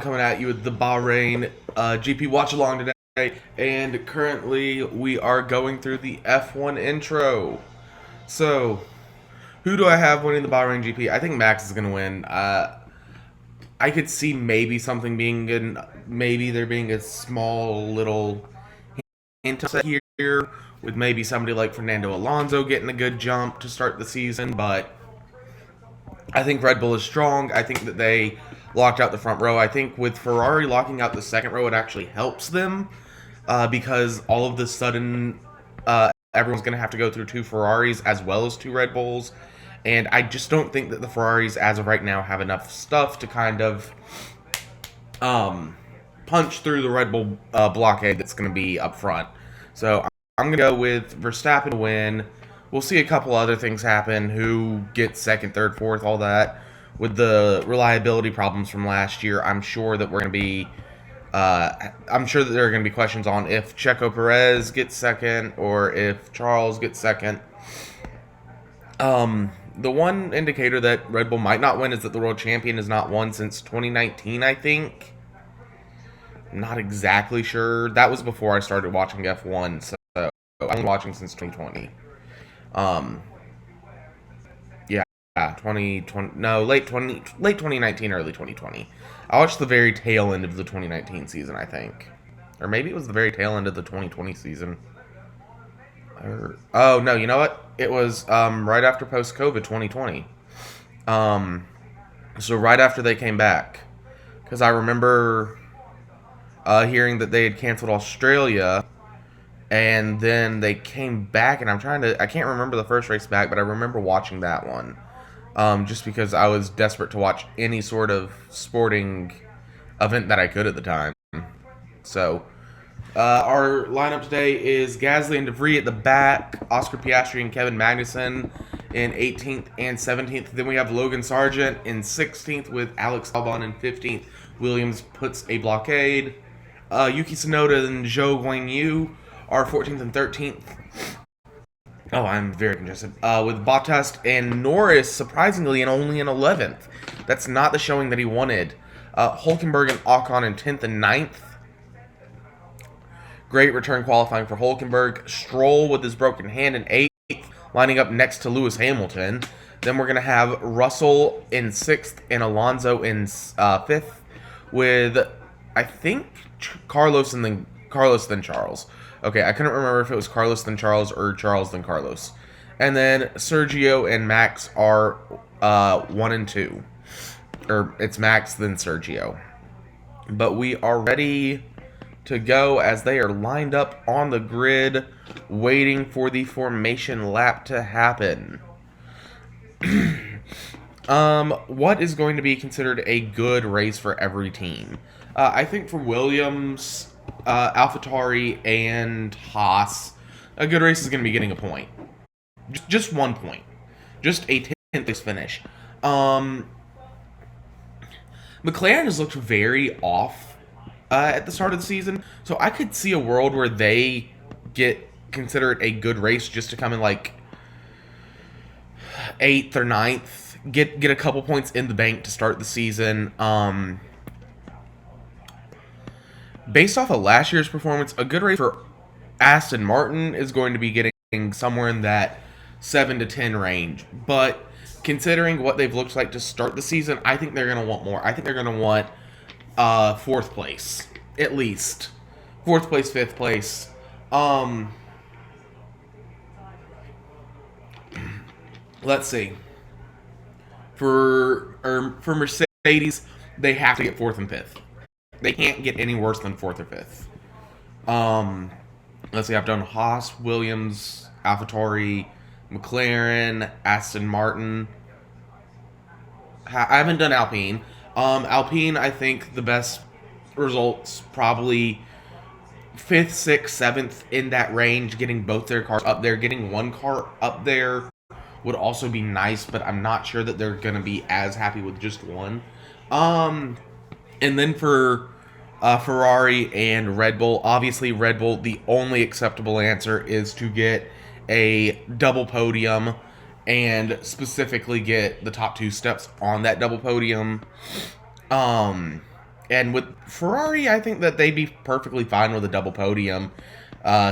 coming at you with the Bahrain GP Watchalong today, and currently we are going through the F1 intro. So, who do I have winning the Bahrain GP? I think Max is going to win. I could see maybe something being good, maybe there being a small little hint here with maybe somebody like Fernando Alonso getting a good jump to start the season, but I think Red Bull is strong. I think that they locked out the front row. I think with Ferrari locking out the second row, it actually helps them because all of the sudden everyone's going to have to go through two Ferraris as well as two Red Bulls. And I just don't think that the Ferraris, as of right now, have enough stuff to kind of punch through the Red Bull blockade that's going to be up front. So I'm going to go with Verstappen to win. We'll see a couple other things happen. Who gets second, third, fourth, all that. With the reliability problems from last year, I'm sure that we're going to be. I'm sure that there are going to be questions on if Checo Perez gets second or if Charles gets second. The one indicator that Red Bull might not win is that the world champion has not won since 2019, I think. Not exactly sure. That was before I started watching F1, so I've been watching since 2020. Yeah, 2020. No, late 2019, early 2020. I watched the very tail end of the 2019 season, I think, or maybe it was the very tail end of the 2020 season. Oh no, you know what? It was right after post-COVID 2020. So right after they came back, because I remember hearing that they had canceled Australia. And then they came back, and I can't remember the first race back, but I remember watching that one. Just because I was desperate to watch any sort of sporting event that I could at the time. So, our lineup today is Gasly and De Vries at the back, Oscar Piastri and Kevin Magnussen in 18th and 17th. Then we have Logan Sargent in 16th with Alex Albon in 15th. Williams puts a blockade. Yuki Tsunoda and Zhou Guanyu are 14th and 13th. Oh, I'm very congested. With Bottas and Norris, surprisingly, and only in 11th. That's not the showing that he wanted. Hulkenberg and Ocon in 10th and 9th. Great return qualifying for Hulkenberg. Stroll with his broken hand in 8th, lining up next to Lewis Hamilton. Then we're going to have Russell in 6th and Alonso in 5th. With, I think, Carlos then Charles. Okay, I couldn't remember if it was Carlos then Charles or Charles then Carlos. And then Sergio and Max are 1 and 2. Or it's Max then Sergio. But we are ready to go as they are lined up on the grid waiting for the formation lap to happen. What is going to be considered a good race for every team? I think for Williams, AlphaTauri, and Haas, a good race is going to be getting a point. Just 1 point. Just a 10th finish. McLaren has looked very off at the start of the season, so I could see a world where they consider it a good race just to come in like 8th or 9th, get a couple points in the bank to start the season. Based off of last year's performance, a good race for Aston Martin is going to be getting somewhere in that 7 to 10 range. But considering what they've looked like to start the season, I think they're going to want more. I think they're going to want 4th place, at least. 4th place, 5th place. Let's see. For Mercedes, they have to get 4th and 5th. They can't get any worse than 4th or 5th. Let's see, I've done Haas, Williams, AlphaTauri, McLaren, Aston Martin. I haven't done Alpine. Alpine, I think the best results probably 5th, 6th, 7th in that range, getting both their cars up there. Getting one car up there would also be nice, but I'm not sure that they're going to be as happy with just one. And then for Ferrari and Red Bull, obviously Red Bull, the only acceptable answer is to get a double podium and specifically get the top 2 steps on that double podium. And with Ferrari, I think that they'd be perfectly fine with a double podium,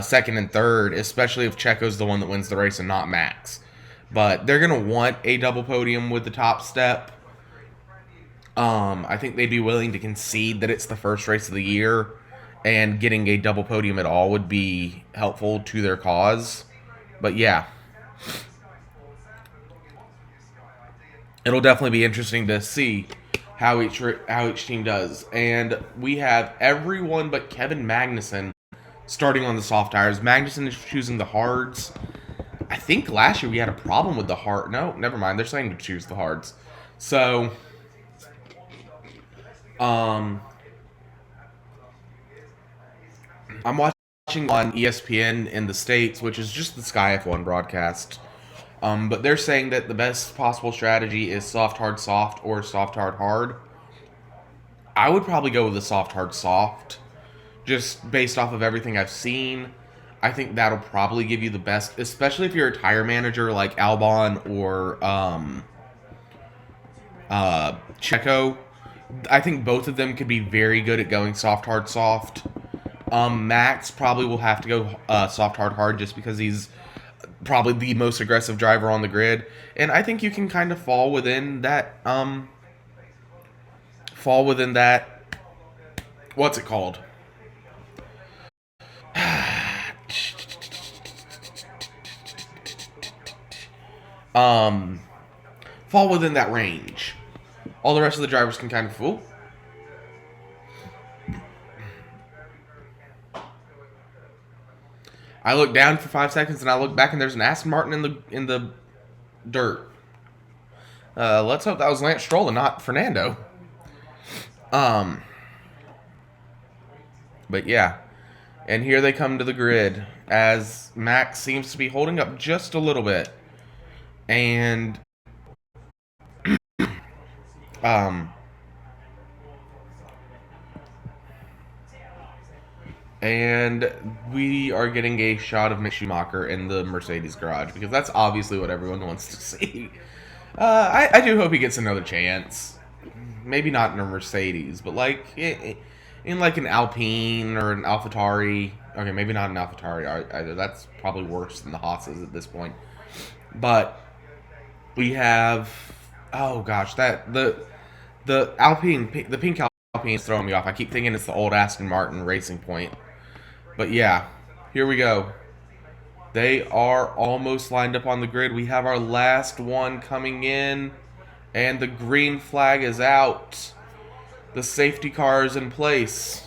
second and third, especially if Checo's the one that wins the race and not Max. But they're going to want a double podium with the top step. I think they'd be willing to concede that it's the first race of the year, and getting a double podium at all would be helpful to their cause. But yeah, it'll definitely be interesting to see how each team does. And we have everyone but Kevin Magnussen starting on the soft tires. Magnussen is choosing the hards. I think last year we had a problem with the hard. No, never mind. They're saying to choose the hards. So, I'm watching on ESPN in the States, which is just the Sky F1 broadcast. But they're saying that the best possible strategy is soft, hard, soft, or soft, hard, hard. I would probably go with the soft, hard, soft, just based off of everything I've seen. I think that'll probably give you the best, especially if you're a tire manager like Albon or Checo. I think both of them could be very good at going soft, hard, soft. Max probably will have to go soft, hard, hard, just because he's probably the most aggressive driver on the grid, and I think you can kind of fall within that. What's it called? Fall within that range. All the rest of the drivers can kind of fool. I look down for 5 seconds and I look back and there's an Aston Martin in the dirt. Let's hope that was Lance Stroll and not Fernando. But yeah. And here they come to the grid as Max seems to be holding up just a little bit. And and we are getting a shot of Mick Schumacher in the Mercedes garage because that's obviously what everyone wants to see. I do hope he gets another chance. Maybe not in a Mercedes, but like in like an Alpine or an AlphaTauri. Okay, maybe not an AlphaTauri either. That's probably worse than the Haas's at this point. But we have, oh gosh, that the Alpine, the pink Alpine is throwing me off. I keep thinking it's the old Aston Martin Racing Point. But yeah, here we go. They are almost lined up on the grid. We have our last one coming in, and the green flag is out. The safety car is in place.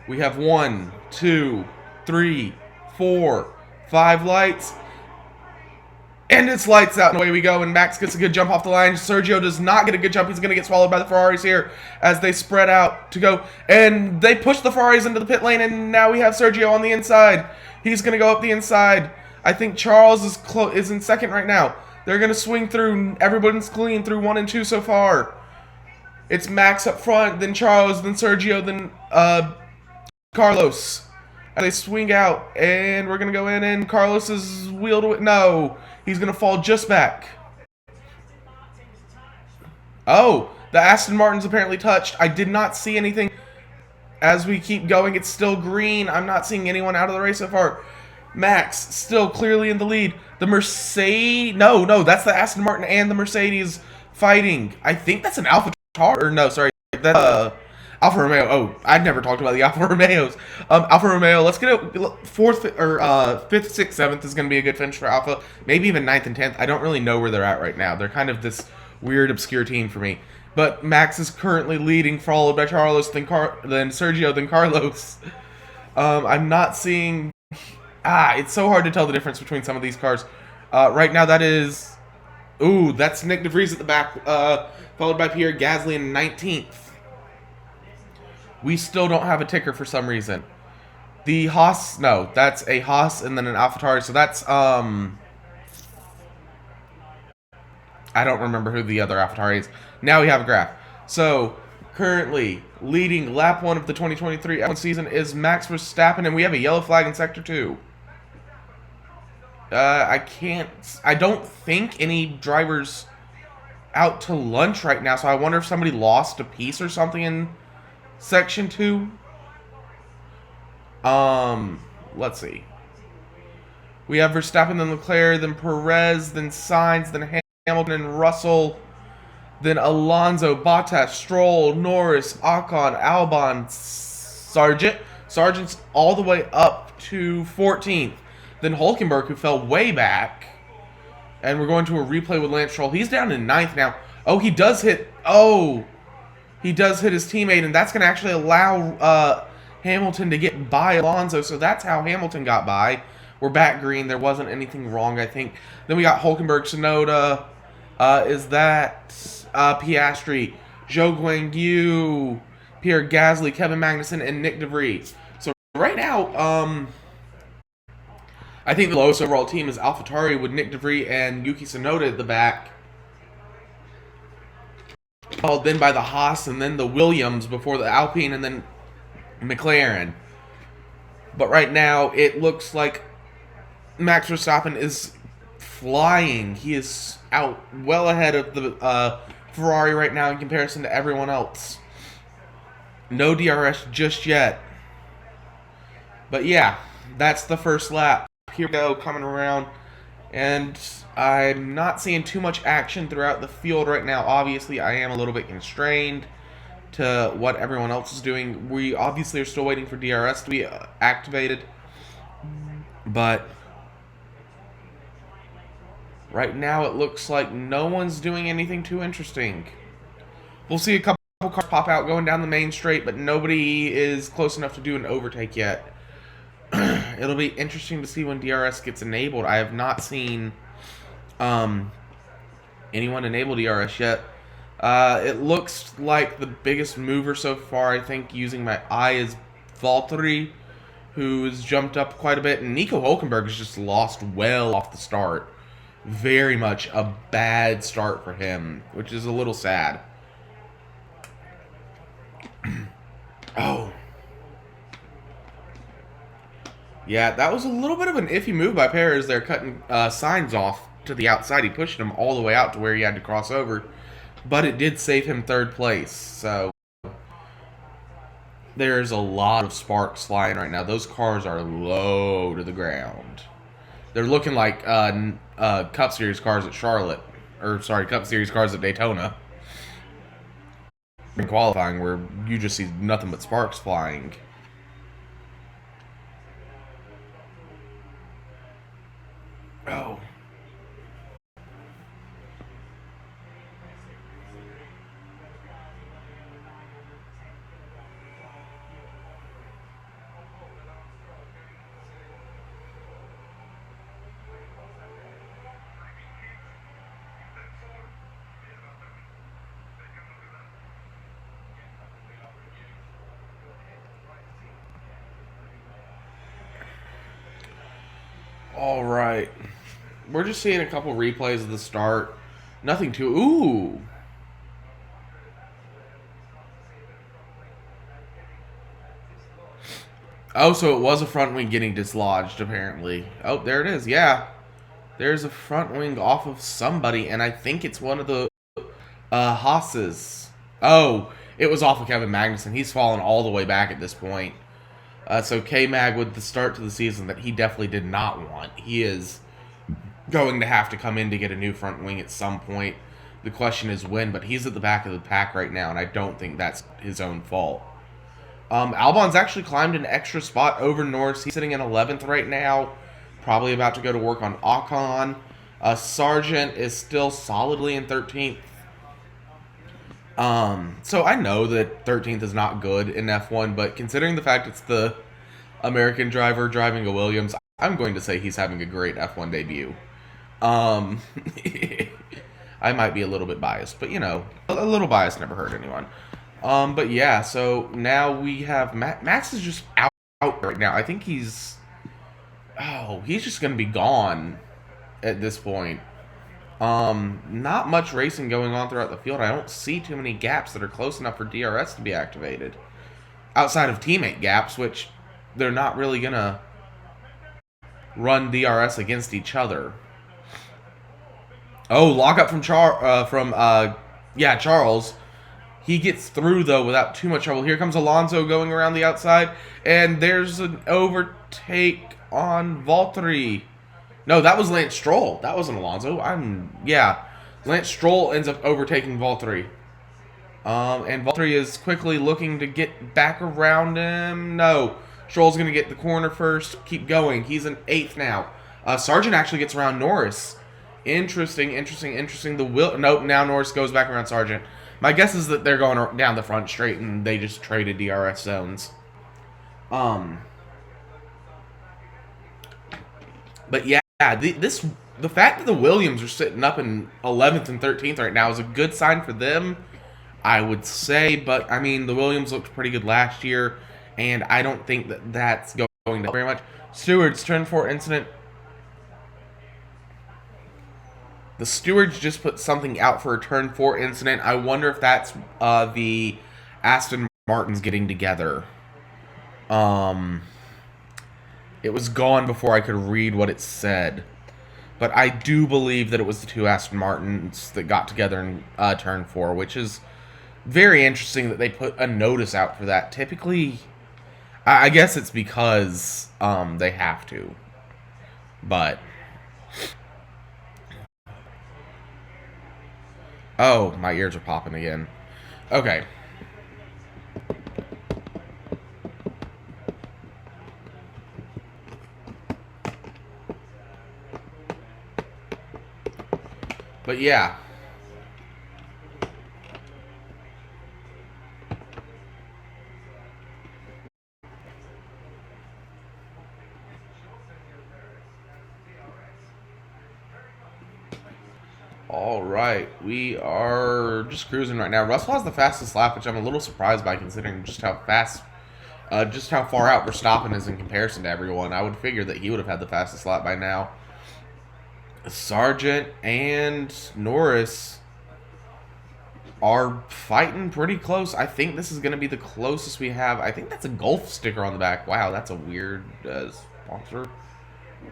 We have 1, 2, 3, 4, 5 lights. And it's lights out, and away we go, and Max gets a good jump off the line. Sergio does not get a good jump. He's going to get swallowed by the Ferraris here as they spread out to go. And they push the Ferraris into the pit lane, and now we have Sergio on the inside. He's going to go up the inside. I think Charles is in second right now. They're going to swing through. Everyone's clean through 1 and 2 so far. It's Max up front, then Charles, then Sergio, then Carlos. And they swing out, and we're going to go in, and Carlos is wheeled away. No, he's going to fall just back. Oh, the Aston Martin's apparently touched. I did not see anything. As we keep going, it's still green. I'm not seeing anyone out of the race so far. Max still clearly in the lead. The Mercedes... No, that's the Aston Martin and the Mercedes fighting. I think that's an Alpha Tauri. Or no, sorry. That's Alfa Romeo. Oh, I'd never talked about the Alfa Romeos. Alfa Romeo, let's get a fourth or fifth, sixth, seventh is going to be a good finish for Alfa. Maybe even ninth and 10th. I don't really know where they're at right now. They're kind of this weird, obscure team for me. But Max is currently leading, followed by Carlos, then Sergio, then Carlos. I'm not seeing... it's so hard to tell the difference between some of these cars. Right now, that is... Ooh, that's Nick De Vries at the back, followed by Pierre Gasly in 19th. We still don't have a ticker for some reason. The Haas... No, that's a Haas and then an AlphaTauri. So that's... I don't remember who the other AlphaTauri is. Now we have a graph. So, currently, leading lap 1 of the 2023 F1 season is Max Verstappen, and we have a yellow flag in Sector 2. I don't think any drivers out to lunch right now, so I wonder if somebody lost a piece or something Section 2. Um, let's see. We have Verstappen, then Leclerc, then Perez, then Sainz, then Hamilton and Russell, then Alonso, Bottas, Stroll, Norris, Ocon, Albon, Sargent. Sargent's all the way up to 14th. Then Hulkenberg, who fell way back. And we're going to a replay with Lance Stroll. He's down in 9th now. Oh, he does hit... Oh, he does hit his teammate, and that's going to actually allow Hamilton to get by Alonso. So that's how Hamilton got by. We're back green. There wasn't anything wrong, I think. Then we got Hulkenberg, Tsunoda. Is that Piastri, Zhou Guanyu, Pierre Gasly, Kevin Magnussen, and Nick DeVries. So right now, I think the lowest overall team is AlphaTauri with Nick DeVries and Yuki Tsunoda at the back. Followed then by the Haas and then the Williams before the Alpine and then McLaren. But right now, it looks like Max Verstappen is flying. He is out well ahead of the Ferrari right now in comparison to everyone else. No DRS just yet. But yeah, that's the first lap. Here we go, coming around. And I'm not seeing too much action throughout the field right now. Obviously, I am a little bit constrained to what everyone else is doing. We obviously are still waiting for DRS to be activated. But right now, it looks like no one's doing anything too interesting. We'll see a couple cars pop out going down the main straight, but nobody is close enough to do an overtake yet. It'll be interesting to see when DRS gets enabled. I have not seen anyone enable DRS yet. It looks like the biggest mover so far, I think, using my eye, is Valtteri, who's jumped up quite a bit. And Nico Hulkenberg has just lost well off the start. Very much a bad start for him, which is a little sad. Oh. Yeah, that was a little bit of an iffy move by Perez there, cutting Sainz off to the outside. He pushed him all the way out to where he had to cross over. But it did save him third place. So there's a lot of sparks flying right now. Those cars are low to the ground. They're looking like Cup Series cars at Charlotte. Or, sorry, Cup Series cars at Daytona. In qualifying, where you just see nothing but sparks flying. Oh. All right. We're just seeing a couple replays of the start. Nothing too... Ooh. Oh, so it was a front wing getting dislodged, apparently. Oh, there it is. Yeah. There's a front wing off of somebody, and I think it's one of the Haas's. Oh, it was off of Kevin Magnussen. He's fallen all the way back at this point. So K-Mag, with the start to the season that he definitely did not want, he is going to have to come in to get a new front wing at some point. The question is when, but he's at the back of the pack right now, and I don't think that's his own fault. Albon's actually climbed an extra spot over Norris. He's sitting in 11th right now, probably about to go to work on Ocon. Sargent is still solidly in 13th. So I know that 13th is not good in F1, but considering the fact it's the American driver driving a Williams, I'm going to say he's having a great F1 debut. I might be a little bit biased, but you know, a little bias never hurt anyone. But yeah, so now we have Max is just out right now. I think he's just going to be gone at this point. Not much racing going on throughout the field. I don't see too many gaps that are close enough for DRS to be activated. Outside of teammate gaps, which they're not really going to run DRS against each other. Oh, lockup from Charles. He gets through, though, without too much trouble. Here comes Alonso going around the outside, and there's an overtake on Valtteri. No, that was Lance Stroll. That wasn't Alonso. Yeah. Lance Stroll ends up overtaking Valtteri. And Valtteri is quickly looking to get back around him. No. Stroll's going to get the corner first. Keep going. He's in 8th now. Sargent actually gets around Norris. Interesting. Nope, now Norris goes back around Sargent. My guess is that they're going down the front straight and they just traded DRS zones. But yeah, the fact that the Williams are sitting up in 11th and 13th right now is a good sign for them, I would say. But I mean, the Williams looked pretty good last year, and I don't think that that's going to very much. Stewards turn 4 incident. The stewards just put something out for a turn 4 incident. I wonder if that's the Aston Martins getting together. It was gone before I could read what it said. But I do believe that it was the 2 Aston Martins that got together in turn 4, which is very interesting that they put a notice out for that. Typically, I guess it's because they have to. But oh, my ears are popping again. Okay. But yeah. All right, we are just cruising right now. Russell has the fastest lap, which I'm a little surprised by considering just how far out Verstappen is in comparison to everyone. I would figure that he would have had the fastest lap by now. Sargent and Norris are fighting pretty close. I think this is going to be the closest we have. I think that's a Gulf sticker on the back. Wow, that's a weird sponsor.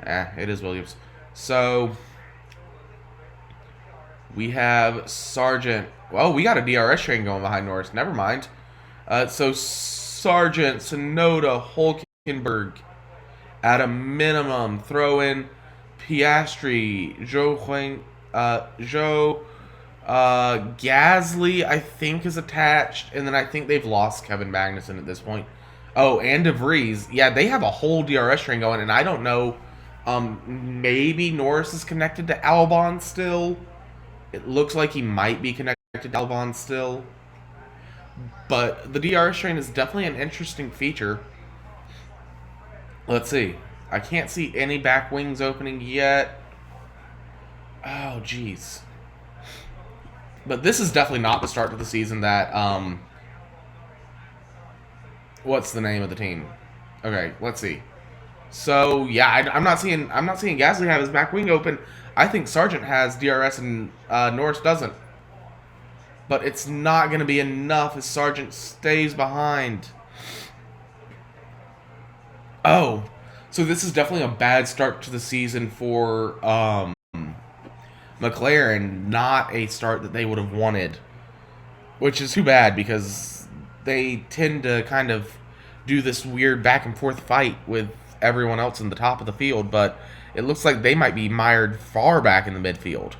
It is Williams. So we have Sargent. Well, we got a DRS train going behind Norris. Never mind. So Sargent, Tsunoda, Hulkenberg, at a minimum, throw in Piastri, Gasly, I think, is attached, and then I think they've lost Kevin Magnussen at this point. Oh, and De Vries. Yeah, they have a whole DRS train going, and I don't know. Maybe Norris is connected to Albon still. It looks like he might be connected to Albon still. But the DRS train is definitely an interesting feature. Let's see. I can't see any back wings opening yet. Oh, jeez. But this is definitely not the start to the season that, what's the name of the team? Okay, let's see. So, yeah, I'm not seeing Gasly have his back wing open. I think Sargent has DRS and Norris doesn't. But it's not going to be enough as Sargent stays behind. Oh, so this is definitely a bad start to the season for McLaren, not a start that they would have wanted. Which is too bad because they tend to kind of do this weird back and forth fight with everyone else in the top of the field, but it looks like they might be mired far back in the midfield.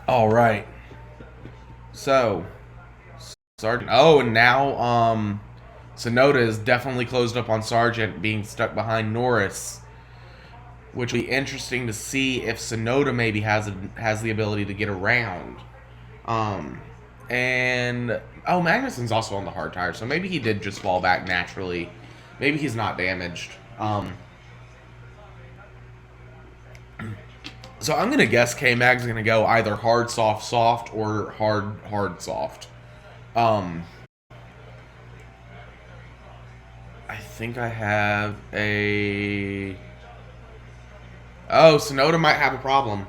All right. So, Sargent. Oh, and now Tsunoda is definitely closed up on Sargent being stuck behind Norris, which will be interesting to see if Tsunoda maybe has the ability to get around. And Magnussen's also on the hard tire, so maybe he did just fall back naturally. Maybe he's not damaged. So I'm gonna guess K-Mag's gonna go either hard, soft, or hard, soft. I think I have a... Oh, Tsunoda might have a problem.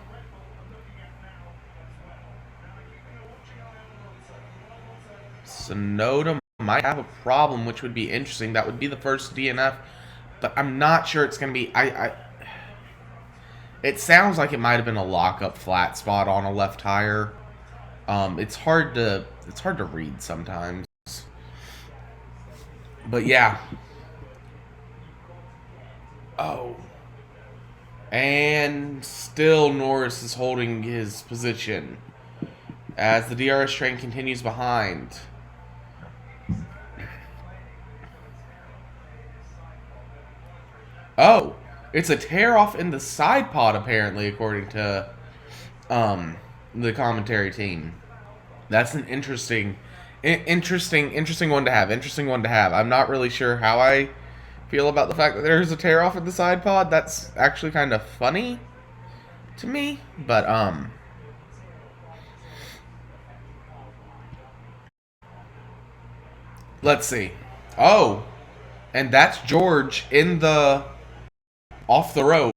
Tsunoda might have a problem, which would be interesting. That would be the first DNF, but I'm not sure it's going to be... It sounds like it might have been a lockup flat spot on a left tire. It's hard to read sometimes. But yeah. Oh. And still Norris is holding his position as the DRS train continues behind. Oh, it's a tear off in the side pod apparently, according to um, the commentary team. That's an interesting one to have. Interesting one to have. I'm not really sure how I feel about the fact that there's a tear off in the side pod. That's actually kind of funny to me, but let's see. Oh, and that's George in the off the road.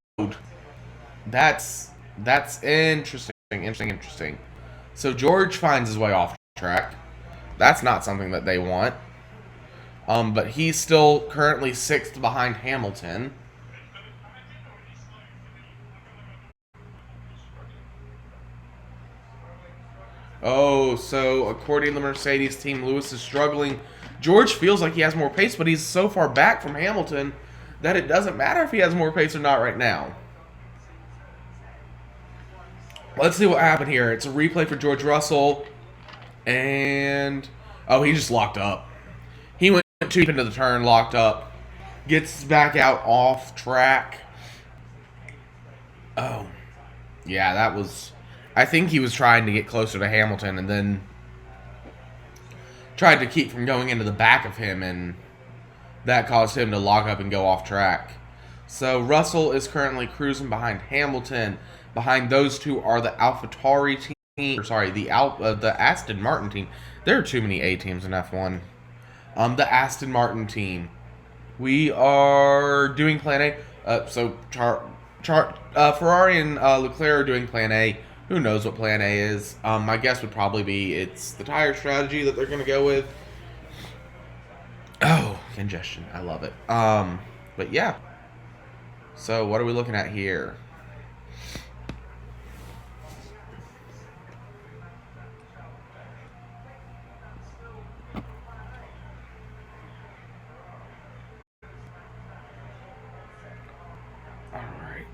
That's that's interesting. So George finds his way off track. That's not something that they want. But he's still currently sixth behind Hamilton. Oh, so according to the Mercedes team, Lewis is struggling. George feels like he has more pace, but he's so far back from Hamilton that it doesn't matter if he has more pace or not right now. Let's see what happened here. It's a replay for George Russell. And oh, he just locked up. He went too deep into the turn, locked up. Gets back out off track. Oh. Yeah, that was... I think he was trying to get closer to Hamilton and then tried to keep from going into the back of him, and that caused him to lock up and go off track. So Russell is currently cruising behind Hamilton. Behind those two are the AlphaTauri team, or sorry, the Aston Martin team. There are too many A teams in F1. The Aston Martin team. We are doing Plan A. Ferrari and Leclerc are doing Plan A. Who knows what Plan A is? My guess would probably be it's the tire strategy that they're going to go with. Oh, congestion. I love it. But yeah. So what are we looking at here? All right.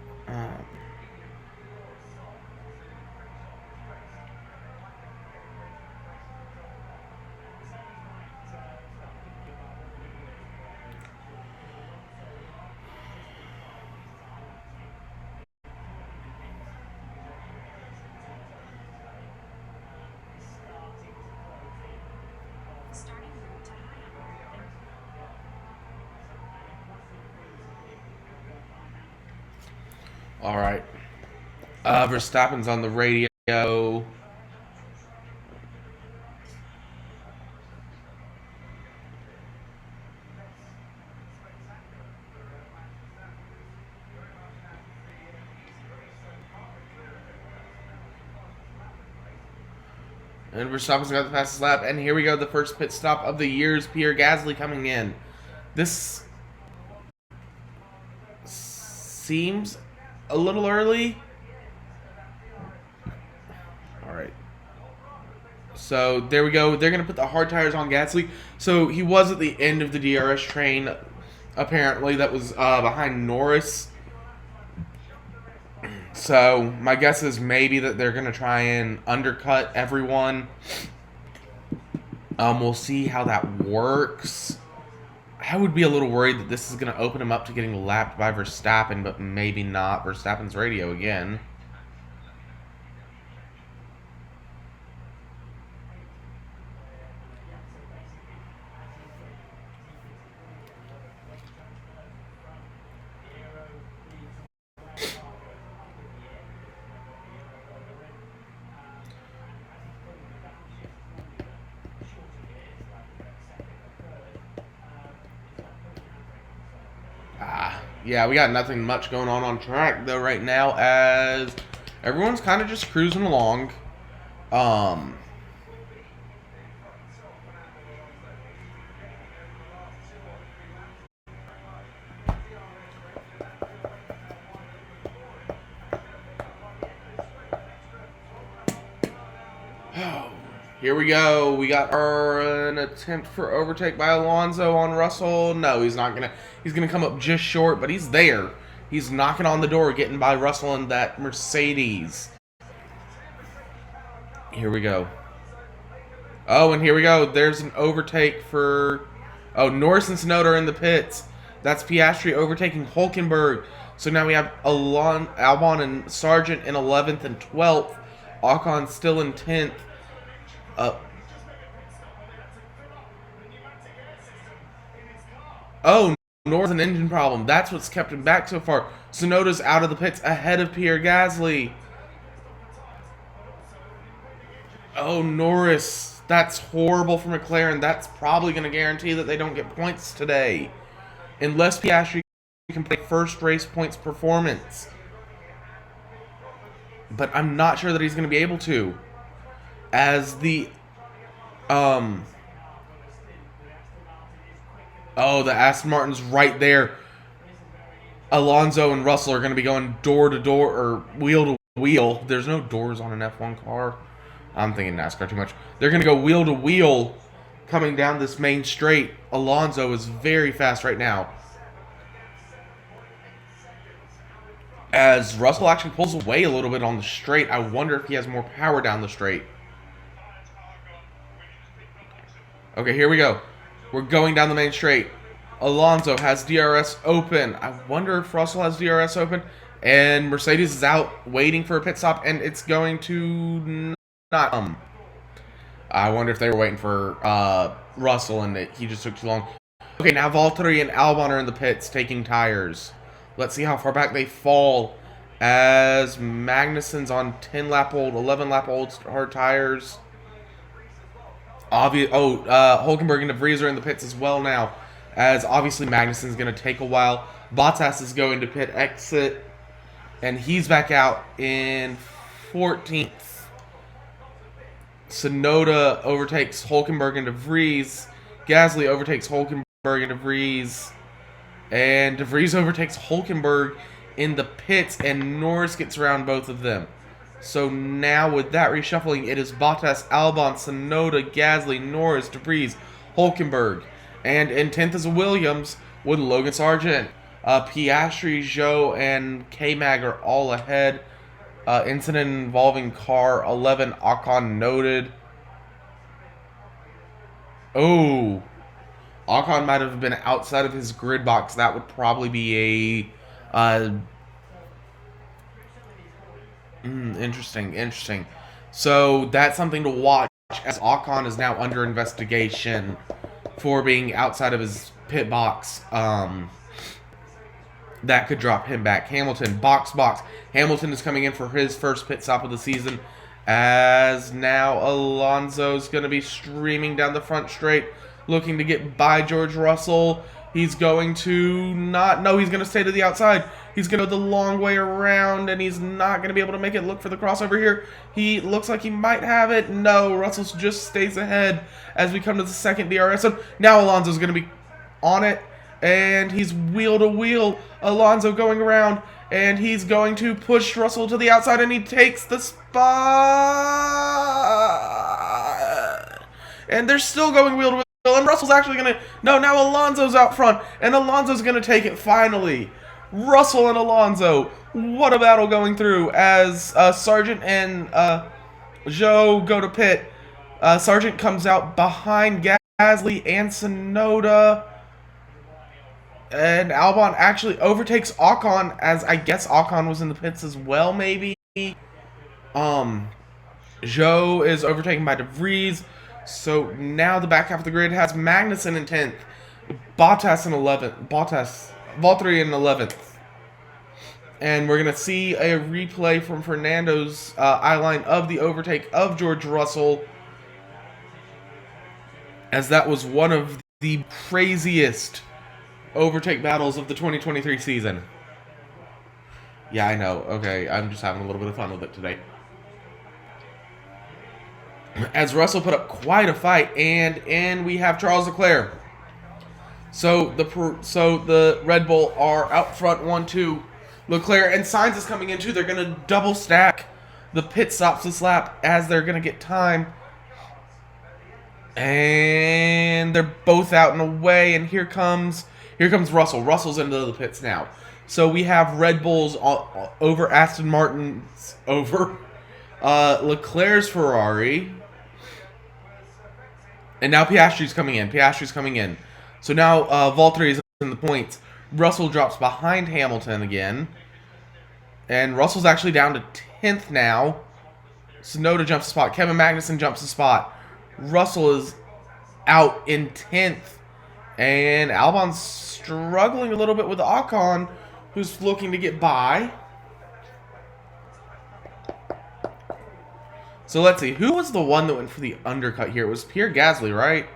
All right. Verstappen's on the radio. And Verstappen's got the fastest lap. And here we go, the first pit stop of the year's Pierre Gasly coming in. This seems a little early. All right. So there we go. They're going to put the hard tires on Gasly. So he was at the end of the DRS train, apparently. That was behind Norris. So my guess is maybe that they're going to try and undercut everyone. We'll see how that works. I would be a little worried that this is going to open him up to getting lapped by Verstappen, but maybe not. Verstappen's radio again. Yeah, we got nothing much going on track, though, right now, as everyone's kind of just cruising along. Oh, Here we go. We got an attempt for overtake by Alonso on Russell. No, he's not gonna. He's gonna come up just short, but he's there. He's knocking on the door, getting by Russell in that Mercedes. Here we go. Oh, and here we go. There's an overtake for... Oh, Norris and Tsunoda are in the pits. That's Piastri overtaking Hulkenberg. So now we have Albon and Sargent in 11th and 12th. Ocon still in 10th. Oh, Norris an engine problem. That's what's kept him back so far. Tsunoda's out of the pits ahead of Pierre Gasly. Oh, Norris. That's horrible for McLaren. That's probably going to guarantee that they don't get points today. Unless Piastri can play first race points performance. But I'm not sure that he's going to be able to. As the... Oh, the Aston Martin's right there. Alonso and Russell are going to be going door to door, or wheel to wheel. There's no doors on an F1 car. I'm thinking NASCAR too much. They're going to go wheel to wheel coming down this main straight. Alonso is very fast right now. As Russell actually pulls away a little bit on the straight, I wonder if he has more power down the straight. Okay, here we go. We're going down the main straight. Alonso has DRS open. I wonder if Russell has DRS open. And Mercedes is out waiting for a pit stop, and it's going to not. I wonder if they were waiting for Russell, and he just took too long. Okay, now Valtteri and Albon are in the pits taking tires. Let's see how far back they fall. As Magnussen's on 10-lap-old, 11-lap-old hard tires. Hulkenberg and De Vries are in the pits as well now. As obviously Magnussen's going to take a while. Bottas is going to pit exit. And he's back out in 14th. Tsunoda overtakes Hulkenberg and De Vries. Gasly overtakes Hulkenberg and De Vries. And De Vries overtakes Hulkenberg in the pits, and Norris gets around both of them. So now with that reshuffling, it is Bottas, Albon, Tsunoda, Gasly, Norris, De Vries, Hulkenberg. And in 10th is Williams with Logan Sargent. Piastri, Zhou, and K-Mag are all ahead. Incident involving car 11, Ocon noted. Oh, Ocon might have been outside of his grid box. That would probably be a... interesting. So that's something to watch, as Ocon is now under investigation for being outside of his pit box. That could drop him back. Hamilton, box. Hamilton is coming in for his first pit stop of the season, as now Alonso's going to be streaming down the front straight, looking to get by George Russell. He's going to not... No, he's going to stay to the outside. He's going to go the long way around, and he's not going to be able to make it. Look for the crossover here. He looks like he might have it. No, Russell just stays ahead as we come to the second DRS zone. Now Alonso's going to be on it, and he's wheel to wheel. Alonso going around, and he's going to push Russell to the outside, and he takes the spot. And they're still going wheel to wheel. And Russell's actually going to... No, now Alonso's out front. And Alonso's going to take it finally. Russell and Alonso. What a battle going through as Sargent and Zhou go to pit. Sargent comes out behind Gasly and Tsunoda. And Albon actually overtakes Ocon, as I guess Ocon was in the pits as well, maybe. Zhou is overtaken by De Vries. So now the back half of the grid has Magnussen in 10th, Bottas in 11th, Valtteri in 11th. And we're going to see a replay from Fernando's eye line of the overtake of George Russell, as that was one of the craziest overtake battles of the 2023 season. Yeah, I know. Okay, I'm just having a little bit of fun with it today. As Russell put up quite a fight, and we have Charles Leclerc. So the Red Bull are out front 1-2. Leclerc and Sainz is coming in too. They're going to double stack the pit stops this lap, as they're going to get time. And they're both out and away, and here comes Russell. Russell's into the pits now. So we have Red Bulls over Aston Martin's over Leclerc's Ferrari. And now Piastri's coming in. Piastri's coming in. So now Valtteri is in the points. Russell drops behind Hamilton again. And Russell's actually down to 10th now. Tsunoda jumps a spot. Kevin Magnussen jumps a spot. Russell is out in 10th. And Albon's struggling a little bit with Ocon, who's looking to get by. So let's see. Who was the one that went for the undercut here? It was Pierre Gasly, right?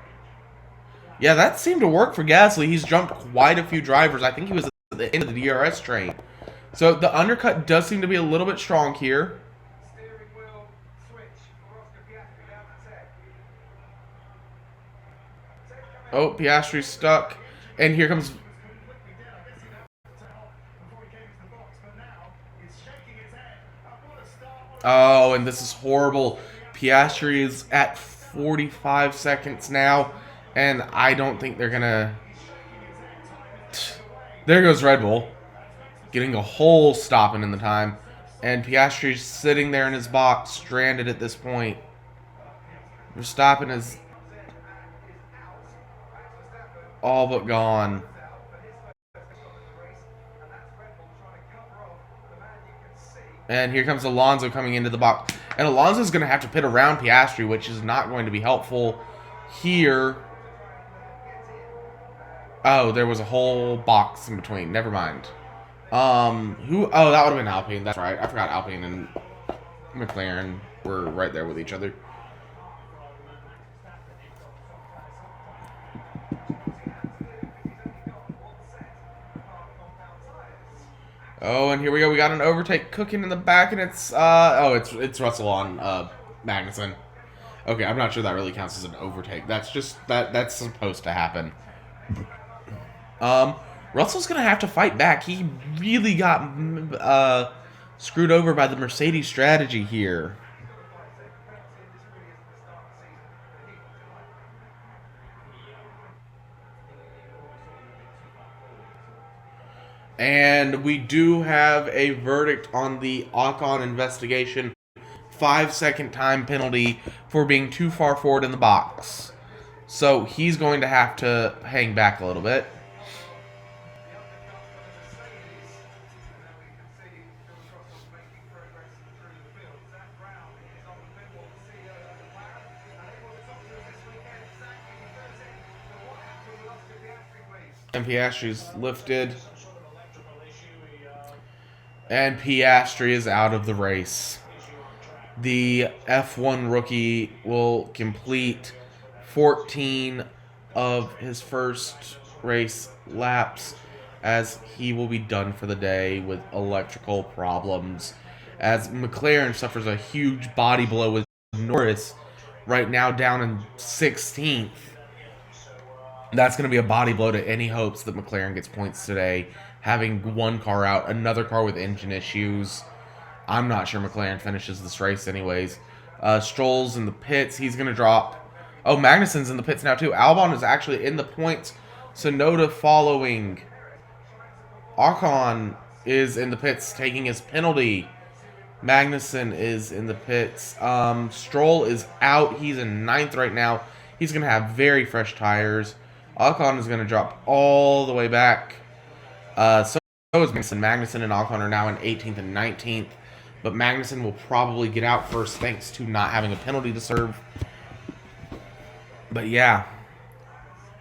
Yeah, that seemed to work for Gasly. He's jumped quite a few drivers. I think he was at the end of the DRS train. So the undercut does seem to be a little bit strong here. Oh, Piastri's stuck. And here comes... Oh, and this is horrible. Piastri is at 45 seconds now. And I don't think they're going to... There goes Red Bull. Getting a whole stopping in the time. And Piastri's sitting there in his box, stranded at this point. Verstappen is all but gone. And here comes Alonso coming into the box. And Alonso's going to have to pit around Piastri, which is not going to be helpful here. Oh, there was a whole box in between. Never mind. Who? Oh, that would have been Alpine. That's right. I forgot Alpine and McLaren were right there with each other. Oh, and here we go. We got an overtake cooking in the back, and it's it's Russell on Magnussen. Okay, I'm not sure that really counts as an overtake. That's just that's supposed to happen. Russell's gonna have to fight back. He really got screwed over by the Mercedes strategy here. And we do have a verdict on the Ocon investigation. 5-second time penalty for being too far forward in the box. So he's going to have to hang back a little bit. And Piastri's lifted. And Piastri is out of the race. The F1 rookie will complete 14 of his first race laps as he will be done for the day with electrical problems. As McLaren suffers a huge body blow with Norris right now down in 16th. That's going to be a body blow to any hopes that McLaren gets points today. Having one car out, another car with engine issues. I'm not sure McLaren finishes this race anyways. Stroll's in the pits. He's going to drop. Oh, Magnussen's in the pits now too. Albon is actually in the points. Tsunoda following. Ocon is in the pits taking his penalty. Magnussen is in the pits. Stroll is out. He's in 9th right now. He's going to have very fresh tires. Ocon is going to drop all the way back. So is Magnussen. Magnussen and Ocon are now in 18th and 19th. But Magnussen will probably get out first thanks to not having a penalty to serve. But yeah.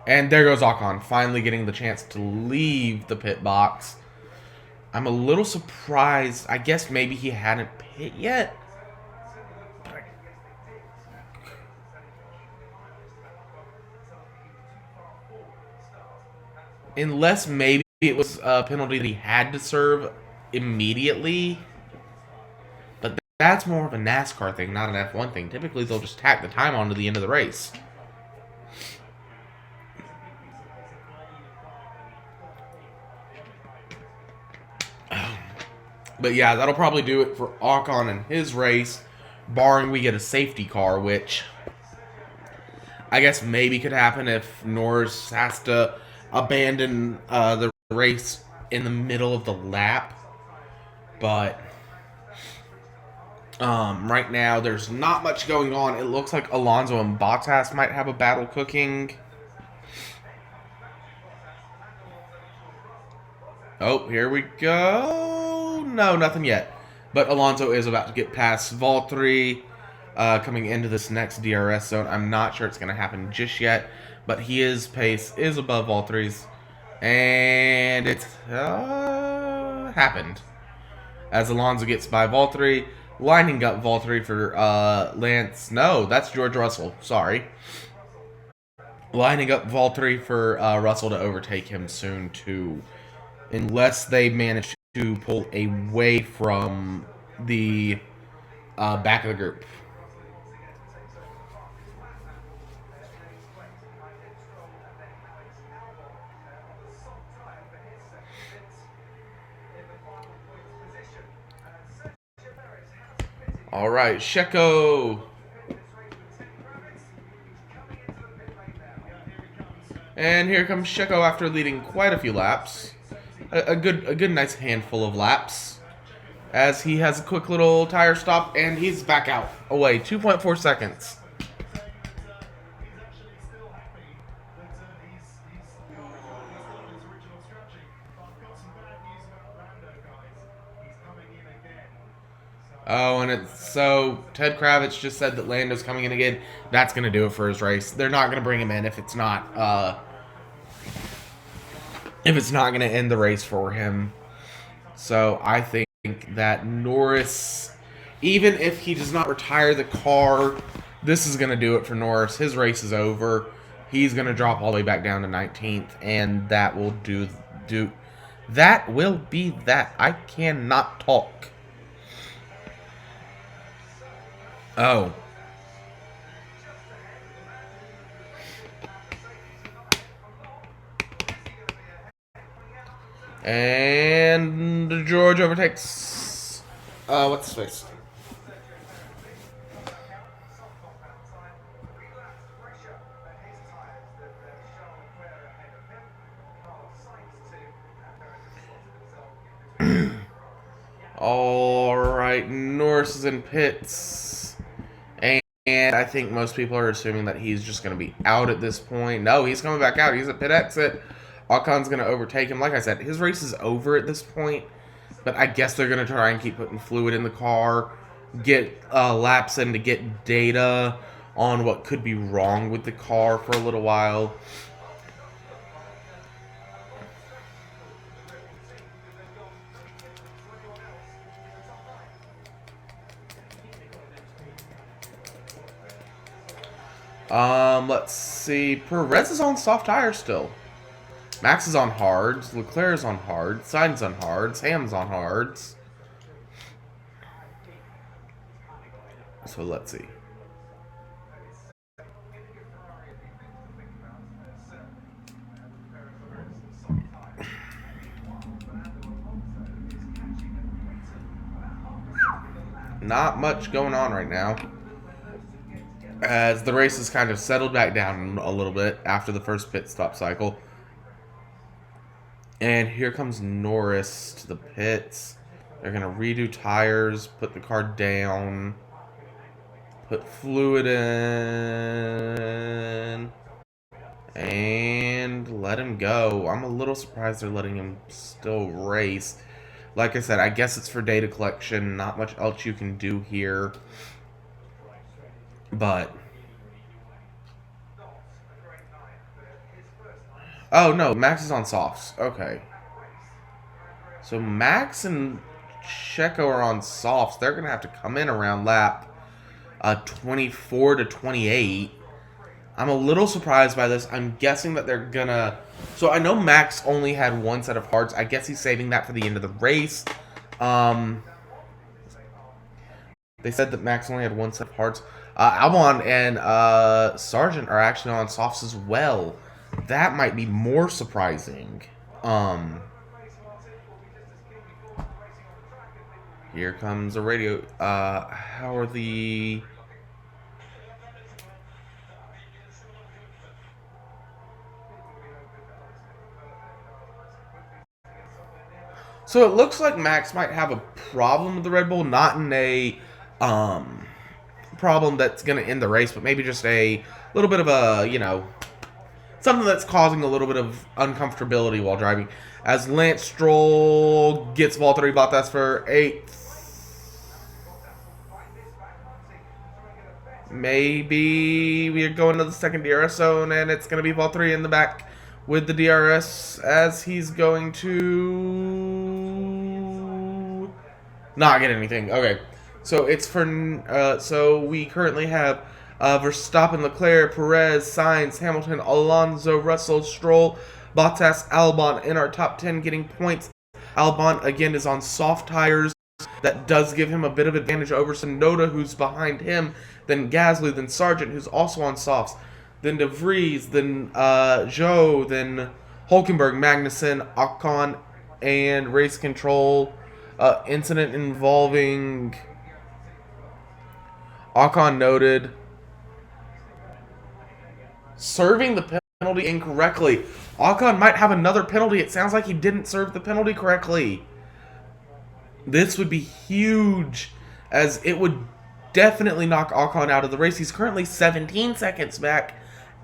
And there goes Ocon, finally getting the chance to leave the pit box. I'm a little surprised. I guess maybe he hadn't pit yet. Unless maybe it was a penalty that he had to serve immediately. But that's more of a NASCAR thing, not an F1 thing. Typically, they'll just tack the time on to the end of the race. But yeah, that'll probably do it for Ocon and his race, barring we get a safety car, which I guess maybe could happen if Norris has to abandon the race in the middle of the lap. But right now, there's not much going on. It looks like Alonso and Bottas might have a battle cooking. Oh, here we go. No, nothing yet. But Alonso is about to get past Valtteri coming into this next DRS zone. I'm not sure it's going to happen just yet, but his pace is above Valtteri's. And it's happened. As Alonso gets by Valtteri, lining up Valtteri for Lance. No, that's George Russell. Sorry. Lining up Valtteri for Russell to overtake him soon, too. Unless they manage to pull away from the back of the group. All right, Checo. And here comes Checo after leading quite a few laps. A good, nice handful of laps. As he has a quick little tire stop, and he's back out. Away, 2.4 seconds. Oh, and it's so Ted Kravitz just said that Lando's coming in again. That's gonna do it for his race. They're not gonna bring him in if it's not gonna end the race for him. So I think that Norris, even if he does not retire the car, this is gonna do it for Norris. His race is over. He's gonna drop all the way back down to 19th, and that will do. That will be that. I cannot talk. Oh. And George overtakes. What's his face? Alright, Norris is in pits. And I think most people are assuming that he's just going to be out at this point. No, he's coming back out. He's at pit exit. Ocon's going to overtake him. Like I said, his race is over at this point. But I guess they're going to try and keep putting fluid in the car. Get laps in to get data on what could be wrong with the car for a little while. Let's see. Perez is on soft tires still. Max is on hards. Leclerc is on hards. Sainz on hards. Ham's on hards. So let's see. Not much going on right now, as the race has kind of settled back down a little bit after the first pit stop cycle. And here comes Norris to the pits. They're going to redo tires, put the car down, put fluid in, and let him go. I'm a little surprised they're letting him still race. Like I said, I guess it's for data collection. Not much else you can do here. But oh no, Max is on softs. Okay. So Max and Checo are on softs. They're gonna have to come in around lap 24 to 28. I'm a little surprised by this. I'm guessing that they're gonna. So I know Max only had one set of hards. I guess he's saving that for the end of the race. They said that Max only had one set of hards. Albon and Sargent are actually on softs as well. That might be more surprising. Here comes a radio. How are the... So it looks like Max might have a problem with the Red Bull, not in a problem that's going to end the race, but maybe just a little bit of a, something that's causing a little bit of uncomfortability while driving. As Lance Stroll gets Valtteri Bottas for 8th. Maybe we're going to the second DRS zone, and it's going to be Valtteri in the back with the DRS as he's going to not get anything. Okay, so it's for so we currently have Verstappen, Leclerc, Perez, Sainz, Hamilton, Alonso, Russell, Stroll, Bottas, Albon in our top 10 getting points. Albon again is on soft tires. That does give him a bit of advantage over Tsunoda, who's behind him, then Gasly, then Sargent, who's also on softs, then De Vries, then Zhou, then Hulkenberg, Magnussen, Ocon, and race control incident involving Ocon noted serving the penalty incorrectly. Ocon might have another penalty. It sounds like he didn't serve the penalty correctly. This would be huge, as it would definitely knock Ocon out of the race. He's currently 17 seconds back,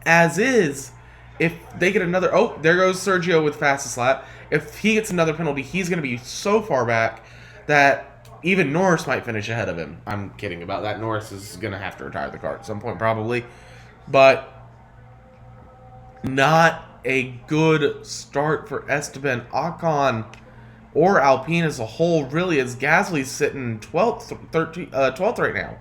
as is. If they get another... Oh, there goes Sergio with fastest lap. If he gets another penalty, he's going to be so far back that even Norris might finish ahead of him. I'm kidding about that. Norris is going to have to retire the car at some point, probably. But not a good start for Esteban Ocon or Alpine as a whole, really, as Gasly's sitting 12th right now.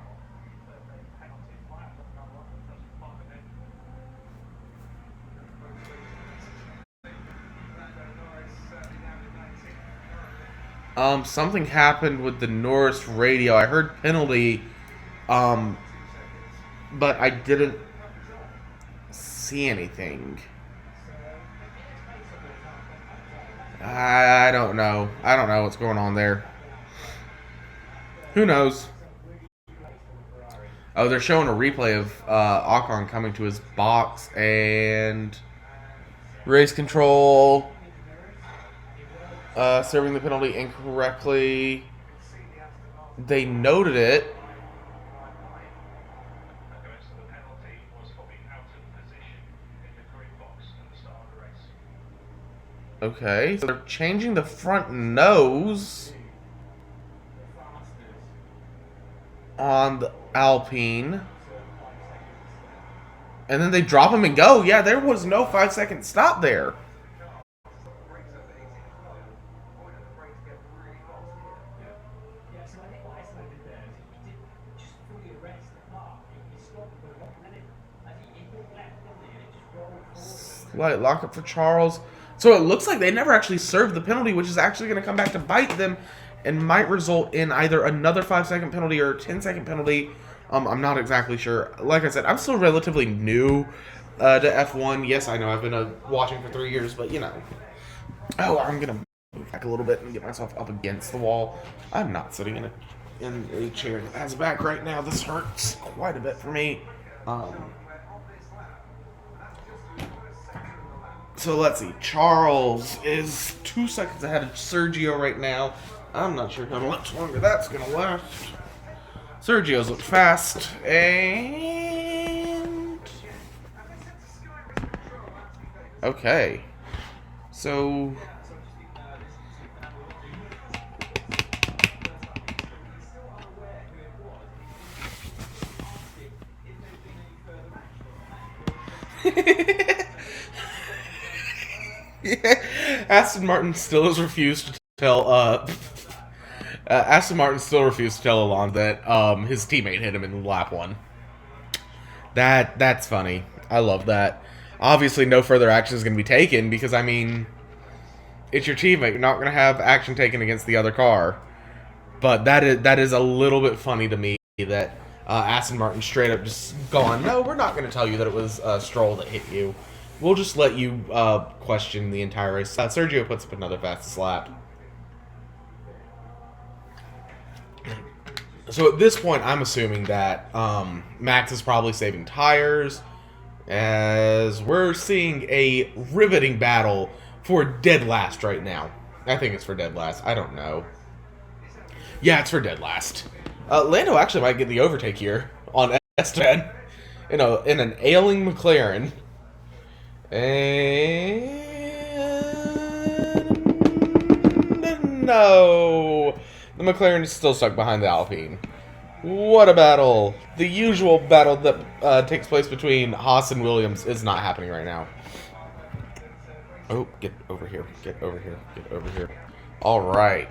Something happened with the Norris radio. I heard penalty, but I didn't see anything. I don't know. I don't know what's going on there. Who knows? Oh, they're showing a replay of Ocon coming to his box and race control. Serving the penalty incorrectly. They noted it. Okay, so they're changing the front nose on the Alpine. And then they drop him and go. Yeah, there was no 5-second stop there. Slight lockup for Charles. So it looks like they never actually served the penalty, which is actually going to come back to bite them and might result in either another 5-second penalty or a 10-second penalty. I'm not exactly sure. Like I said, I'm still relatively new to F1. Yes, I know I've been watching for 3 years, but Oh, I'm going to move back a little bit and get myself up against the wall. I'm not sitting in a chair that has a back right now. This hurts quite a bit for me. So let's see. Charles is 2 seconds ahead of Sergio right now. I'm not sure how much longer that's going to last. Sergio's look fast. And... okay. So... yeah. Aston Martin still has refused to tell Alon that his teammate hit him in lap 1. That's funny. I love that. Obviously, no further action is going to be taken because, I mean, it's your teammate. You're not going to have action taken against the other car. But that is a little bit funny to me that Aston Martin straight up just gone, no, we're not going to tell you that it was Stroll that hit you. We'll just let you question the entire race. Sergio puts up another fastest lap. So at this point, I'm assuming that Max is probably saving tires, as we're seeing a riveting battle for dead last right now. I think it's for dead last. I don't know. Yeah, it's for dead last. Lando actually might get the overtake here on Esteban in an ailing McLaren. And no, the McLaren is still stuck behind the Alpine. What a battle! The usual battle that takes place between Haas and Williams is not happening right now. Oh, get over here. Get over here. Get over here. Alright.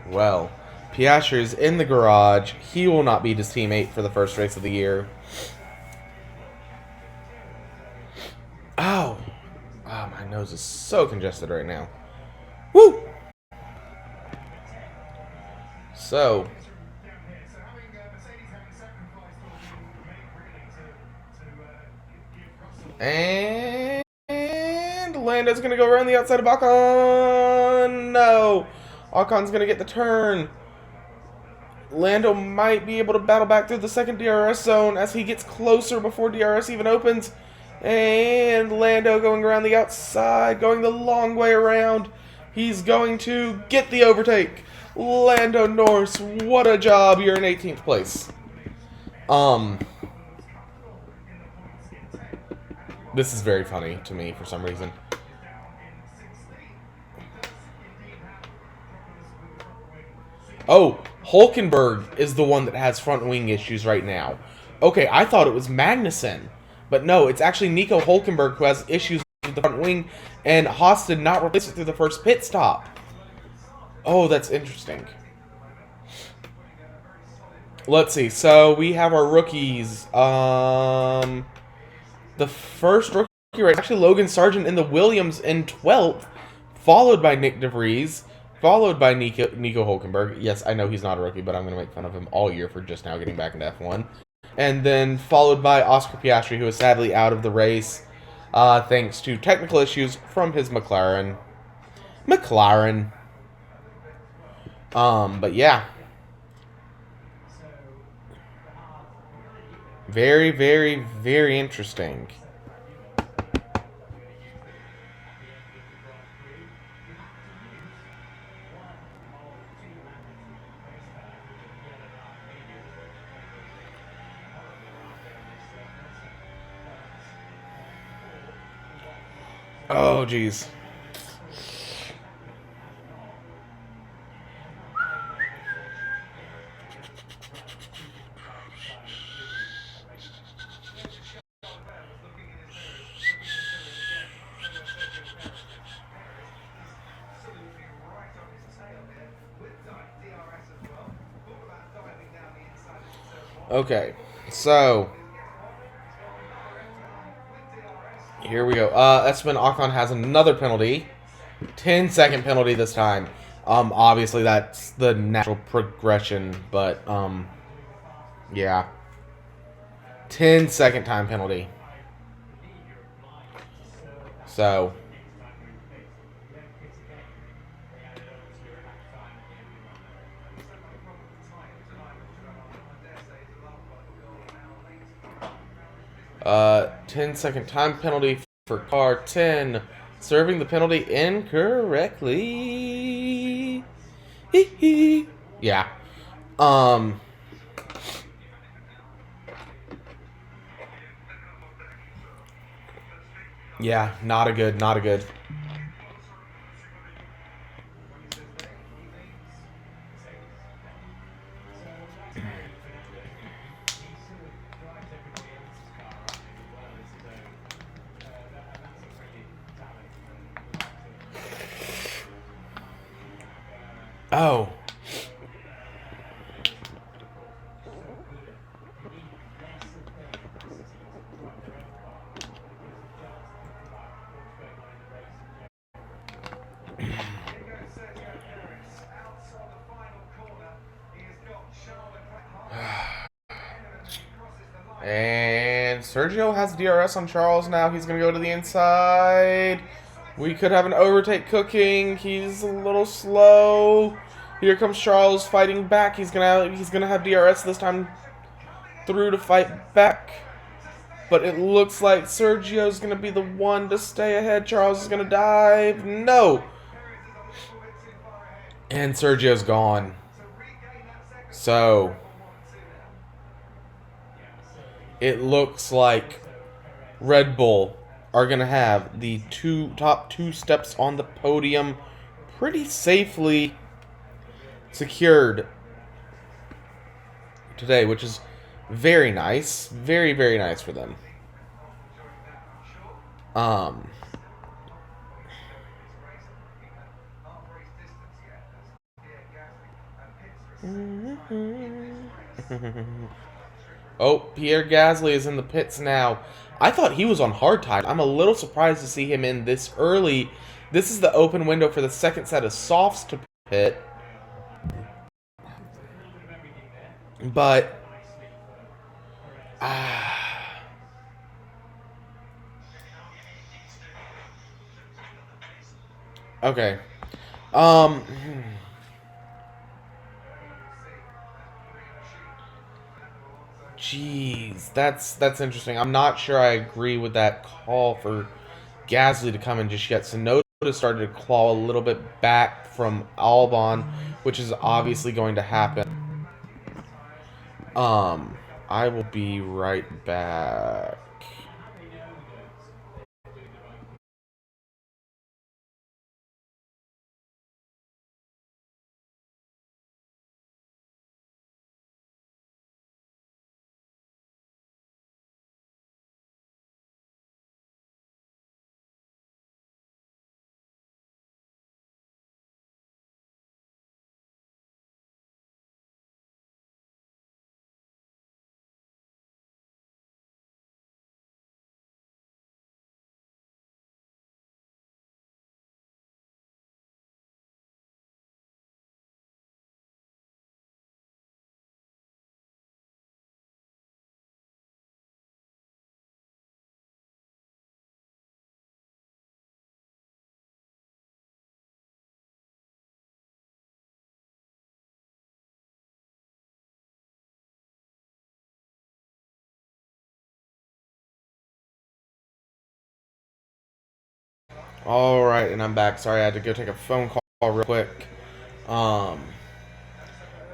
Well, Piastri is in the garage. He will not beat his teammate for the first race of the year. Ow! Oh, my nose is so congested right now. Woo! So... And Lando's going to go around the outside of Ocon. No. Ocon's going to get the turn. Lando might be able to battle back through the second DRS zone as he gets closer before DRS even opens. And Lando going around the outside, going the long way around. He's going to get the overtake. Lando Norris, what a job. You're in 18th place. This is very funny to me for some reason. Oh, Hulkenberg is the one that has front wing issues right now. Okay, I thought it was Magnussen. But no, it's actually Nico Hulkenberg who has issues with the front wing, and Haas did not replace it through the first pit stop. Oh, that's interesting. Let's see. So we have our rookies. The first rookie race, actually Logan Sargent in the Williams in 12th, followed by Nick DeVries, followed by Nico Hulkenberg. Yes, I know he's not a rookie, but I'm going to make fun of him all year for just now getting back into F1. And then followed by Oscar Piastri, who is sadly out of the race thanks to technical issues from his McLaren. But yeah. Very, very, very interesting. Oh, jeez. Okay, so here we go. Esteban Ocon has another penalty. 10-second penalty this time. Obviously that's the natural progression, but yeah. 10-second time penalty. So 10-second time penalty for car 10, serving the penalty incorrectly. Yeah. Yeah, not a good. Oh. And Sergio has DRS on Charles now. He's going to go to the inside. We could have an overtake cooking. He's a little slow. Here comes Charles fighting back. He's gonna have DRS this time through to fight back. But it looks like Sergio's gonna be the one to stay ahead. Charles is gonna dive. No. And Sergio's gone. So it looks like Red Bull are going to have the top two steps on the podium pretty safely secured today, which is very nice. Very, very nice for them. Um, oh, Pierre Gasly is in the pits now. I thought he was on hard time. I'm a little surprised to see him in this early. This is the open window for the second set of softs to pit. But okay. Um Jeez, that's interesting. I'm not sure I agree with that call for Gasly to come in just yet. Sonoda started to claw a little bit back from Albon, which is obviously going to happen. I will be right back. All right, and I'm back. Sorry, I had to go take a phone call real quick. Um,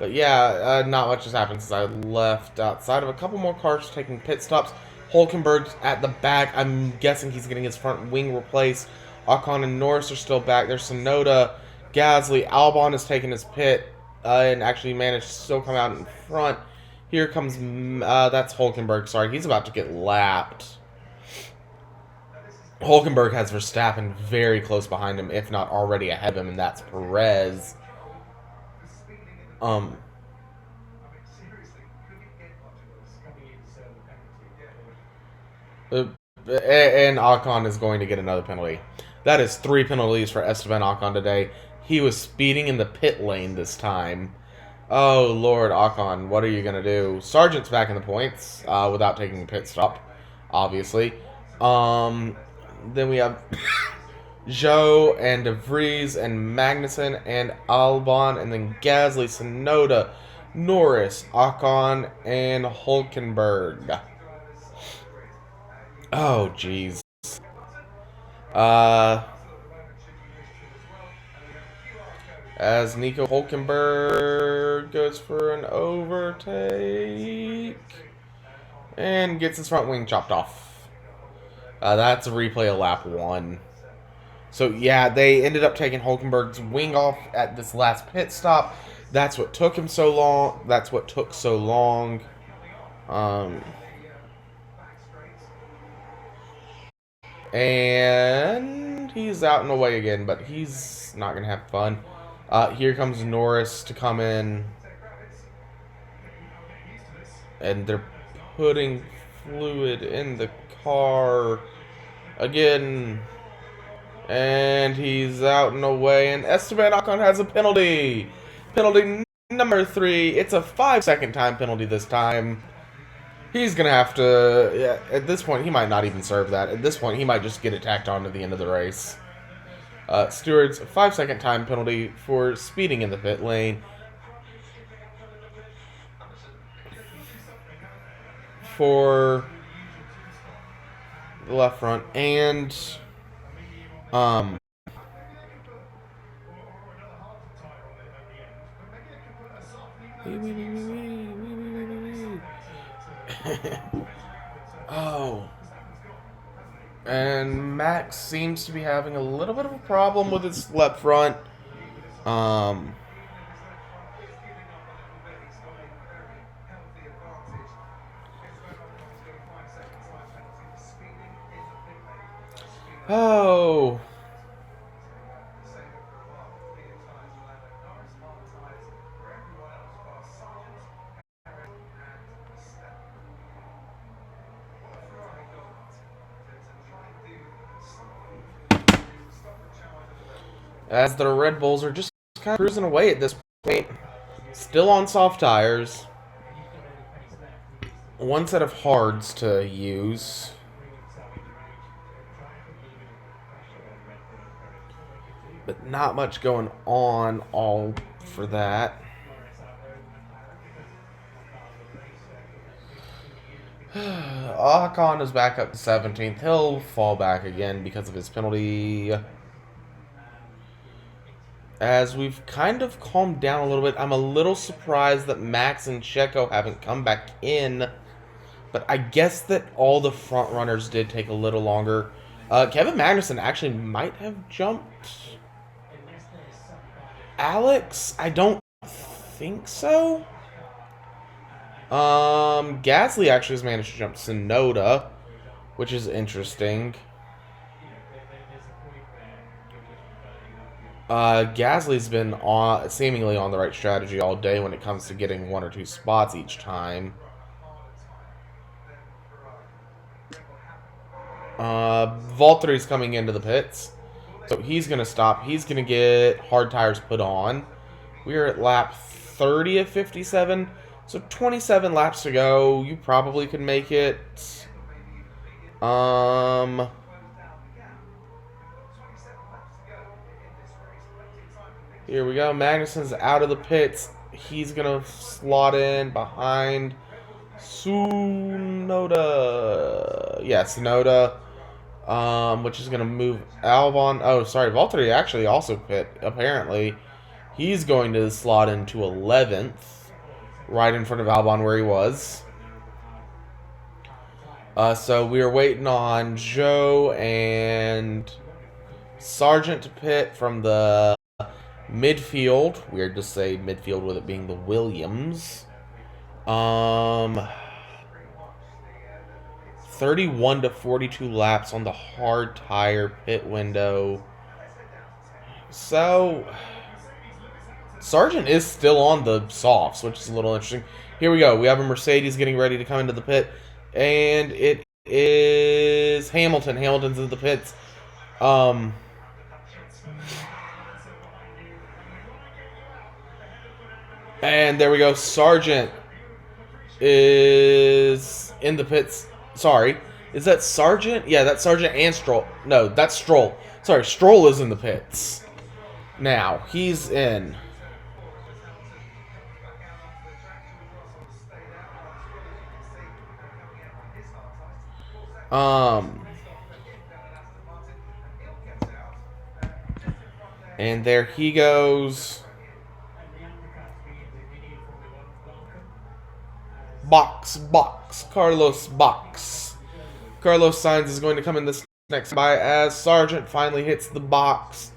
But yeah, not much has happened since I left. Outside of a couple more cars taking pit stops, Hulkenberg's at the back. I'm guessing he's getting his front wing replaced. Ocon and Norris are still back. There's Sonoda, Gasly, Albon is taking his pit and actually managed to still come out in front. Here comes that's Hulkenberg. Sorry, he's about to get lapped. Hulkenberg has Verstappen very close behind him, if not already ahead of him, and that's Perez. Um, Uh, and Ocon is going to get another penalty. That is 3 penalties for Esteban Ocon today. He was speeding in the pit lane this time. Oh, Lord, Ocon, what are you going to do? Sargent's back in the points without taking a pit stop, obviously. Then we have Zhou and De Vries and Magnussen and Albon, and then Gasly, Sonoda, Norris, Ocon, and Hulkenberg. Oh, jeez. Uh, as Nico Hulkenberg goes for an overtake and gets his front wing chopped off. That's a replay of lap 1. So, yeah, they ended up taking Hulkenberg's wing off at this last pit stop. That's what took him so long. That's what took so long. And he's out and away again, but he's not going to have fun. Here comes Norris to come in. And they're putting fluid in the car again. And he's out and away. And Esteban Ocon has a penalty. Penalty number 3. It's a 5-second time penalty this time. He's going to have to... Yeah, at this point, he might not even serve that. At this point, he might just get it tacked on to the end of the race. Stewart's 5-second time penalty for speeding in the pit lane. For the left front. And... Oh. And Max seems to be having a little bit of a problem with his left front. Um. Oh. As the Red Bulls are just kind of cruising away at this point. Still on soft tires. One set of hards to use. But not much going on all for that. Ocon is back up to 17th. He'll fall back again because of his penalty. As we've kind of calmed down a little bit, I'm a little surprised that Max and Checo haven't come back in. But I guess that all the front runners did take a little longer. Kevin Magnussen actually might have jumped Alex. I don't think so. Gasly actually has managed to jump Tsunoda, which is interesting. Gasly's been seemingly on the right strategy all day when it comes to getting one or two spots each time. Valtteri's coming into the pits, so he's going to stop. He's going to get hard tires put on. We're at lap 30 of 57, so 27 laps to go. You probably could make it. Here we go. Magnussen's out of the pits. He's going to slot in behind Tsunoda. Yeah, Tsunoda. Which is going to move Albon. Oh, sorry. Valtteri actually also pit, apparently. He's going to slot into 11th. Right in front of Albon where he was. So we are waiting on Joe and Sargent to pit from the midfield. Weird to say midfield with it being the Williams. 31 to 42 laps on the hard tire pit window. So Sargent is still on the softs, which is a little interesting. Here we go. We have a Mercedes getting ready to come into the pit, and it is Hamilton. Hamilton's in the pits. And there we go. Sargent is in the pits. Sorry. Is that Sargent? Yeah, that's Sargent and Stroll. No, that's Stroll. Sorry, Stroll is in the pits. Now, he's in. And there he goes. Box. Carlos Box. Carlos Sainz is going to come in this next by as Sargent finally hits the box,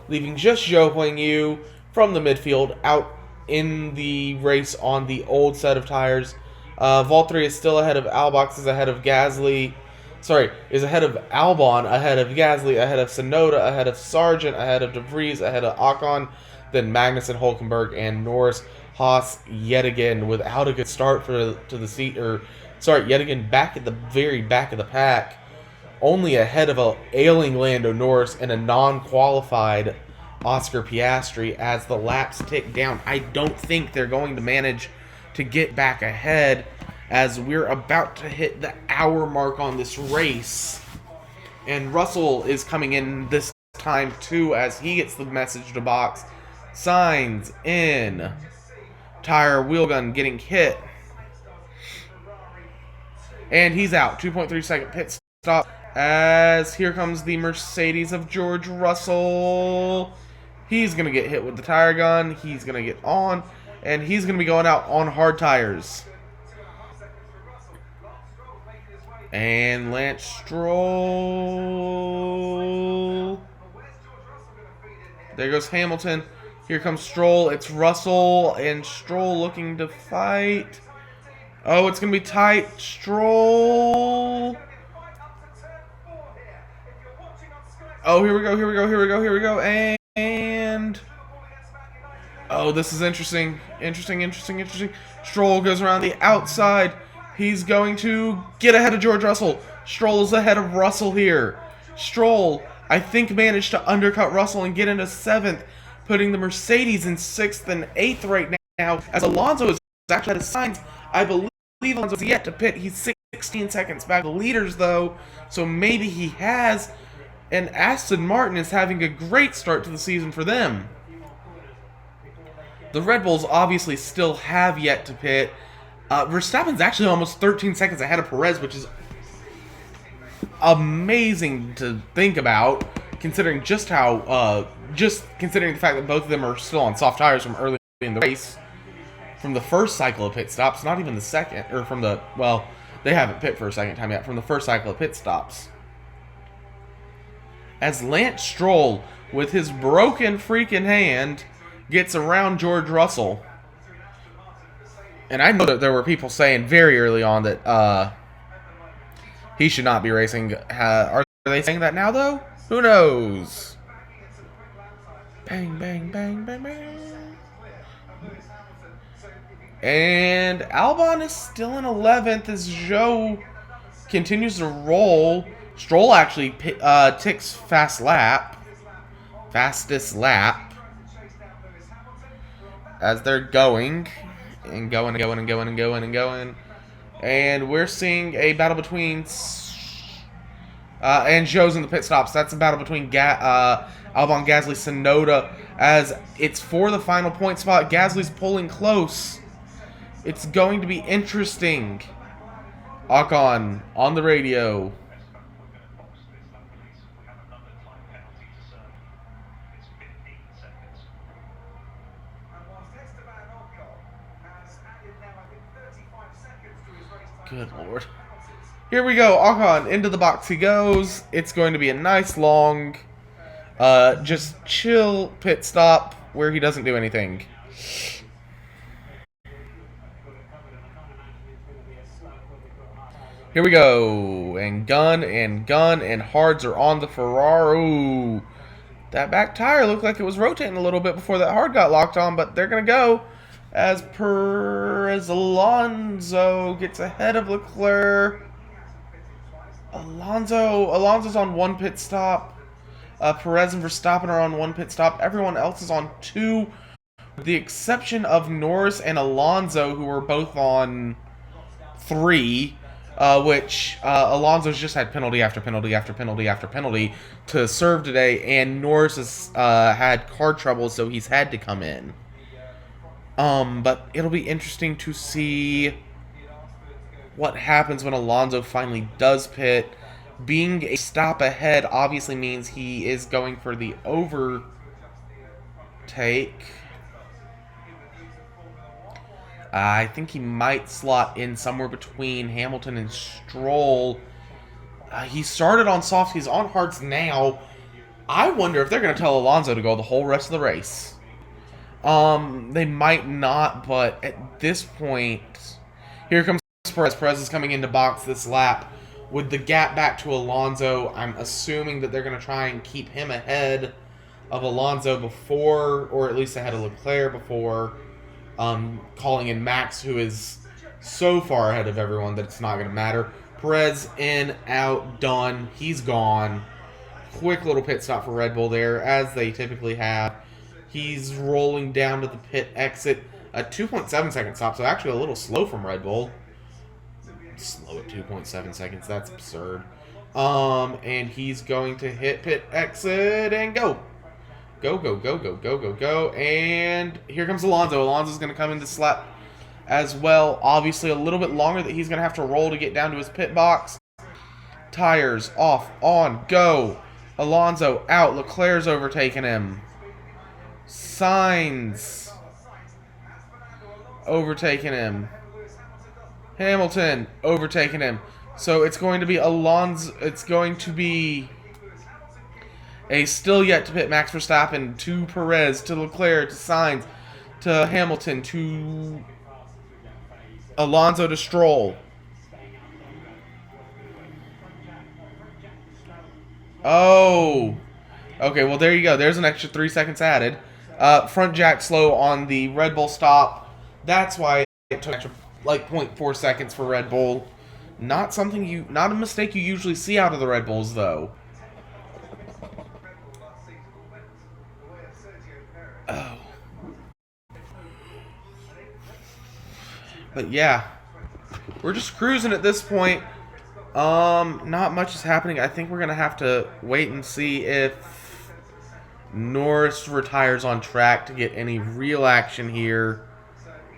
leaving just Zhou Huangyu from the midfield out in the race on the old set of tires. Valtteri is still ahead of Albon, is ahead of Gasly. Sorry, is ahead of Albon, ahead of Gasly, ahead of Tsunoda, ahead of Sargent, ahead of De Vries, ahead of Ocon, then Magnussen, Hulkenberg, and Norris. Haas yet again without a good start to the seat, yet again back at the very back of the pack, only ahead of a ailing Lando Norris and a non-qualified Oscar Piastri as the laps tick down. I don't think they're going to manage to get back ahead as we're about to hit the hour mark on this race. And Russell is coming in this time too as he gets the message to box. Signs in. Tire wheel gun getting hit. And he's out. 2.3 second pit stop as here comes the Mercedes of George Russell. He's going to get hit with the tire gun. He's going to get on. And he's going to be going out on hard tires. And Lance Stroll. There goes Hamilton. Here comes Stroll. It's Russell and Stroll looking to fight. Oh, it's going to be tight. Stroll. Oh, here we go, here we go, here we go, here we go. And oh, this is interesting. Interesting. Stroll goes around the outside. He's going to get ahead of George Russell. Stroll is ahead of Russell here. Stroll, I think, managed to undercut Russell and get into 7th, putting the Mercedes in 6th and 8th right now, as Alonso is actually at his signs. I believe Alonso's yet to pit. He's 16 seconds back the leaders, though, so maybe he has. And Aston Martin is having a great start to the season for them. The Red Bulls obviously still have yet to pit. Verstappen's actually almost 13 seconds ahead of Perez, which is amazing to think about, considering just how, considering the fact that both of them are still on soft tires from early in the race, from the first cycle of pit stops, not even the second, or from the, well, they haven't pit for a second time yet, from the first cycle of pit stops. As Lance Stroll, with his broken freaking hand, gets around George Russell. And I know that there were people saying very early on that he should not be racing. Are they saying that now, though? Who knows? Bang, bang, bang, bang, bang. And Albon is still in 11th as Zhou continues to roll. Stroll actually ticks fastest lap, as they're going. And we're seeing a battle between and Zhou's in the pit stops. That's a battle between Albon, Gasly, Tsunoda, as it's for the final point spot. Gasly's pulling close. It's going to be interesting. Ocon on the radio. Good Lord. Here we go. Ocon into the box he goes. It's going to be a nice long, just chill pit stop where he doesn't do anything. Here we go. And gun, and hards are on the Ferrari. Ooh. That back tire looked like it was rotating a little bit before that hard got locked on, but they're going to go. As Alonso gets ahead of Leclerc. Alonso's on 1 pit stop. Perez and Verstappen are on 1 pit stop. Everyone else is on 2, with the exception of Norris and Alonso, who are both on 3. Which Alonso's just had penalty after penalty after penalty after penalty to serve today, and Norris has had car trouble, so he's had to come in. But it'll be interesting to see what happens when Alonso finally does pit. Being a stop ahead obviously means he is going for the overtake. I think he might slot in somewhere between Hamilton and Stroll. He started on softs. He's on hards now. I wonder if they're going to tell Alonso to go the whole rest of the race. They might not, but at this point, here comes Perez. Perez is coming into box this lap. With the gap back to Alonso, I'm assuming that they're going to try and keep him ahead of Alonso before, or at least ahead of Leclerc before, calling in Max, who is so far ahead of everyone that it's not going to matter. Perez in, out, done. He's gone. Quick little pit stop for Red Bull there, as they typically have. He's rolling down to the pit exit. A 2.7 second stop, so actually a little slow from Red Bull. Slow at 2.7 seconds, that's absurd. And he's going to hit pit exit and go. Go. And here comes Alonso. Alonso's going to come in this lap as well. Obviously a little bit longer that he's going to have to roll to get down to his pit box. Tires off, on, go. Alonso out. Leclerc's overtaking him. Sainz overtaking him. Hamilton overtaking him. So it's going to be Alonso. It's going to be a still yet to pit Max Verstappen to Perez to Leclerc to Sainz to Hamilton to Alonso to Stroll. Oh. Okay, well, there you go. There's an extra 3 seconds added. Front jack slow on the Red Bull stop. That's why it took extra, like 0.4 seconds for Red Bull. Not a mistake you usually see out of the Red Bulls, though. Oh. But yeah, we're just cruising at this point. Not much is happening. I think we're gonna have to wait and see if Norris retires on track to get any real action here.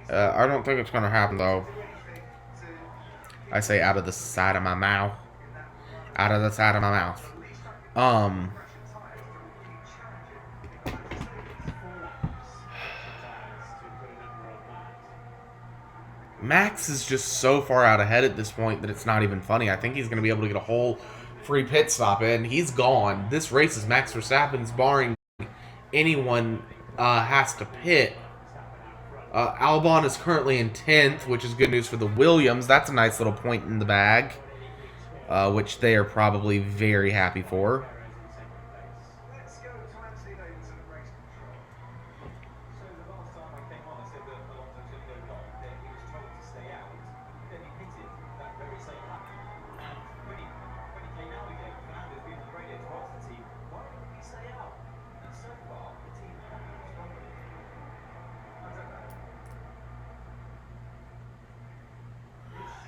I don't think it's gonna happen though. I say out of the side of my mouth. Out of the side of my mouth. Max is just so far out ahead at this point that it's not even funny. I think he's going to be able to get a whole free pit stop in. He's gone. This race is Max Verstappen's, barring anyone has to pit. Albon is currently in 10th, which is good news for the Williams. That's a nice little point in the bag, which they are probably very happy for.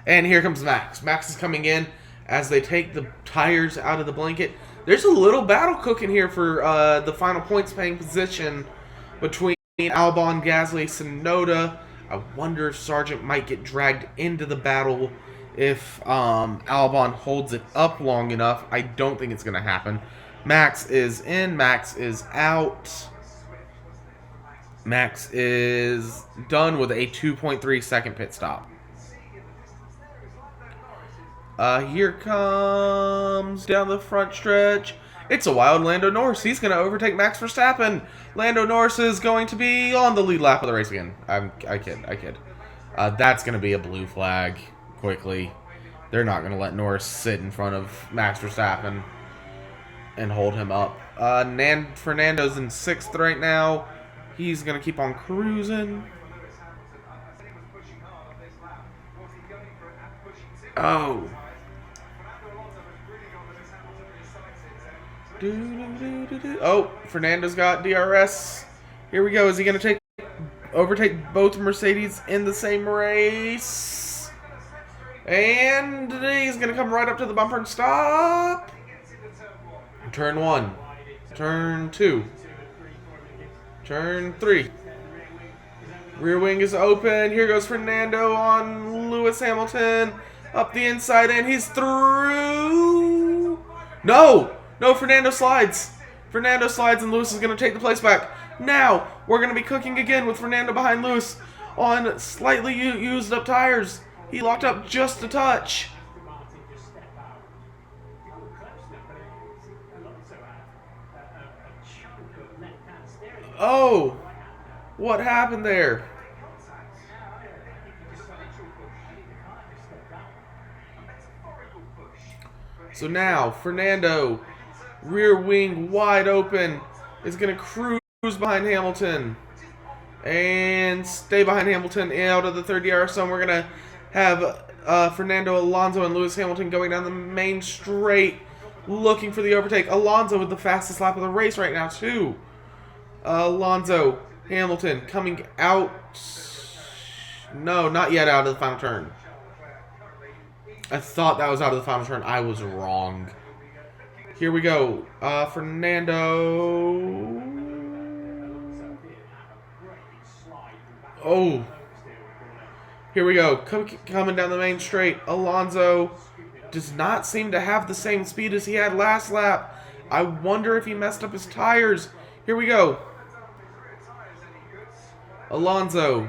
And here comes Max. Max is coming in as they take the tires out of the blanket. There's a little battle cooking here for the final points paying position between Albon, Gasly, Tsunoda. I wonder if Sargent might get dragged into the battle if Albon holds it up long enough. I don't think it's going to happen. Max is in. Max is out. Max is done with a 2.3 second pit stop. Here comes down the front stretch. It's a wild Lando Norris. He's going to overtake Max Verstappen. Lando Norris is going to be on the lead lap of the race again. I kid. That's going to be a blue flag quickly. They're not going to let Norris sit in front of Max Verstappen and hold him up. Fernando's in 6th right now. He's going to keep on cruising. Oh. Oh, Fernando's got DRS. Here we go. Is he going to overtake both Mercedes in the same race? And he's going to come right up to the bumper and stop. Turn 1. Turn 2. Turn 3. Rear wing is open. Here goes Fernando on Lewis Hamilton. Up the inside, and he's through. No, Fernando slides. Fernando slides, and Lewis is going to take the place back. Now, we're going to be cooking again with Fernando behind Lewis on slightly used up tires. He locked up just a touch. Oh, what happened there? So now, Fernando, rear wing wide open, is going to cruise behind Hamilton. And stay behind Hamilton out of the third DRS zone. We're going to have Fernando Alonso and Lewis Hamilton going down the main straight, looking for the overtake. Alonso with the fastest lap of the race right now, too. Alonso, Hamilton coming out. No, not yet out of the final turn. I thought that was out of the final turn. I was wrong. Here we go. Fernando. Oh. Here we go. Coming down the main straight. Alonso does not seem to have the same speed as he had last lap. I wonder if he messed up his tires. Here we go. Alonso.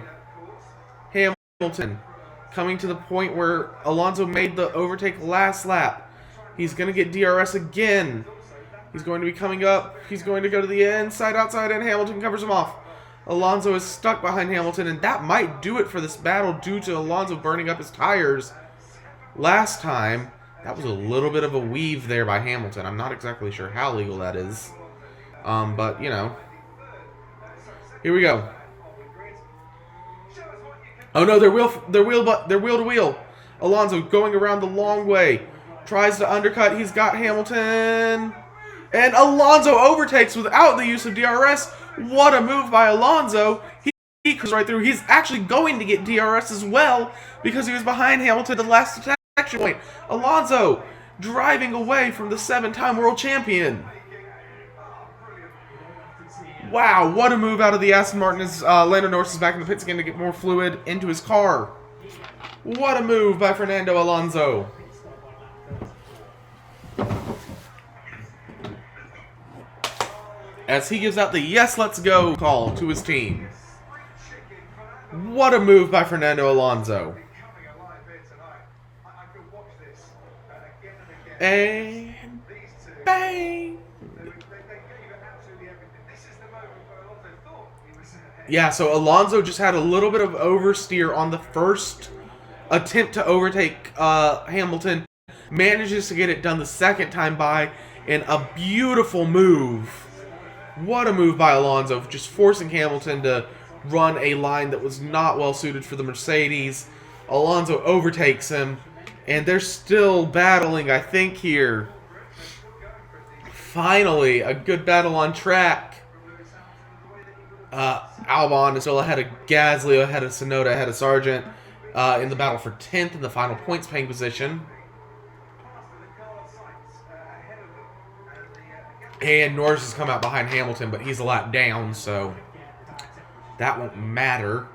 Hamilton coming to the point where Alonso made the overtake last lap. He's going to get DRS again. He's going to be coming up. He's going to go to the inside, outside, and Hamilton covers him off. Alonso is stuck behind Hamilton, and that might do it for this battle due to Alonso burning up his tires last time. That was a little bit of a weave there by Hamilton. I'm not exactly sure how legal that is. But, you know. Here we go. Oh no, they're wheel to wheel. Alonso going around the long way. Tries to undercut. He's got Hamilton. And Alonso overtakes without the use of DRS. What a move by Alonso. He goes right through. He's actually going to get DRS as well because he was behind Hamilton at the last detection point. Alonso driving away from the 7-time world champion. Wow, what a move out of the Aston Martin as Lando Norris is back in the pits again to get more fluid into his car. What a move by Fernando Alonso. As he gives out the yes, let's go call to his team. What a move by Fernando Alonso. And bang! Yeah, so Alonso just had a little bit of oversteer on the first attempt to overtake Hamilton. Manages to get it done the second time by in a beautiful move. What a move by Alonso, just forcing Hamilton to run a line that was not well suited for the Mercedes. Alonso overtakes him, and they're still battling, I think, here. Finally, a good battle on track. Albon is still ahead of Gasly, ahead of Tsunoda, ahead of Sargent in the battle for 10th in the final points paying position. And Norris has come out behind Hamilton, but he's a lap down, so that won't matter.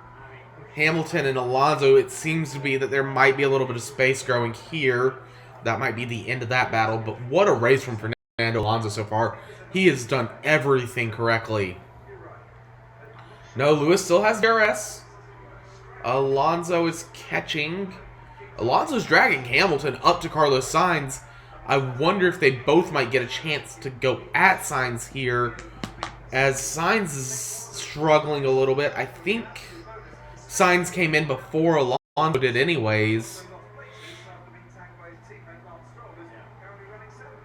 Hamilton and Alonso, it seems to be that there might be a little bit of space growing here. That might be the end of that battle, but what a race from Fernando Alonso so far. He has done everything correctly. No, Lewis still has DRS. Alonso is catching. Alonso's dragging Hamilton up to Carlos Sainz. I wonder if they both might get a chance to go at Sainz here, as Sainz is struggling a little bit. I think Sainz came in before Alonso did anyways.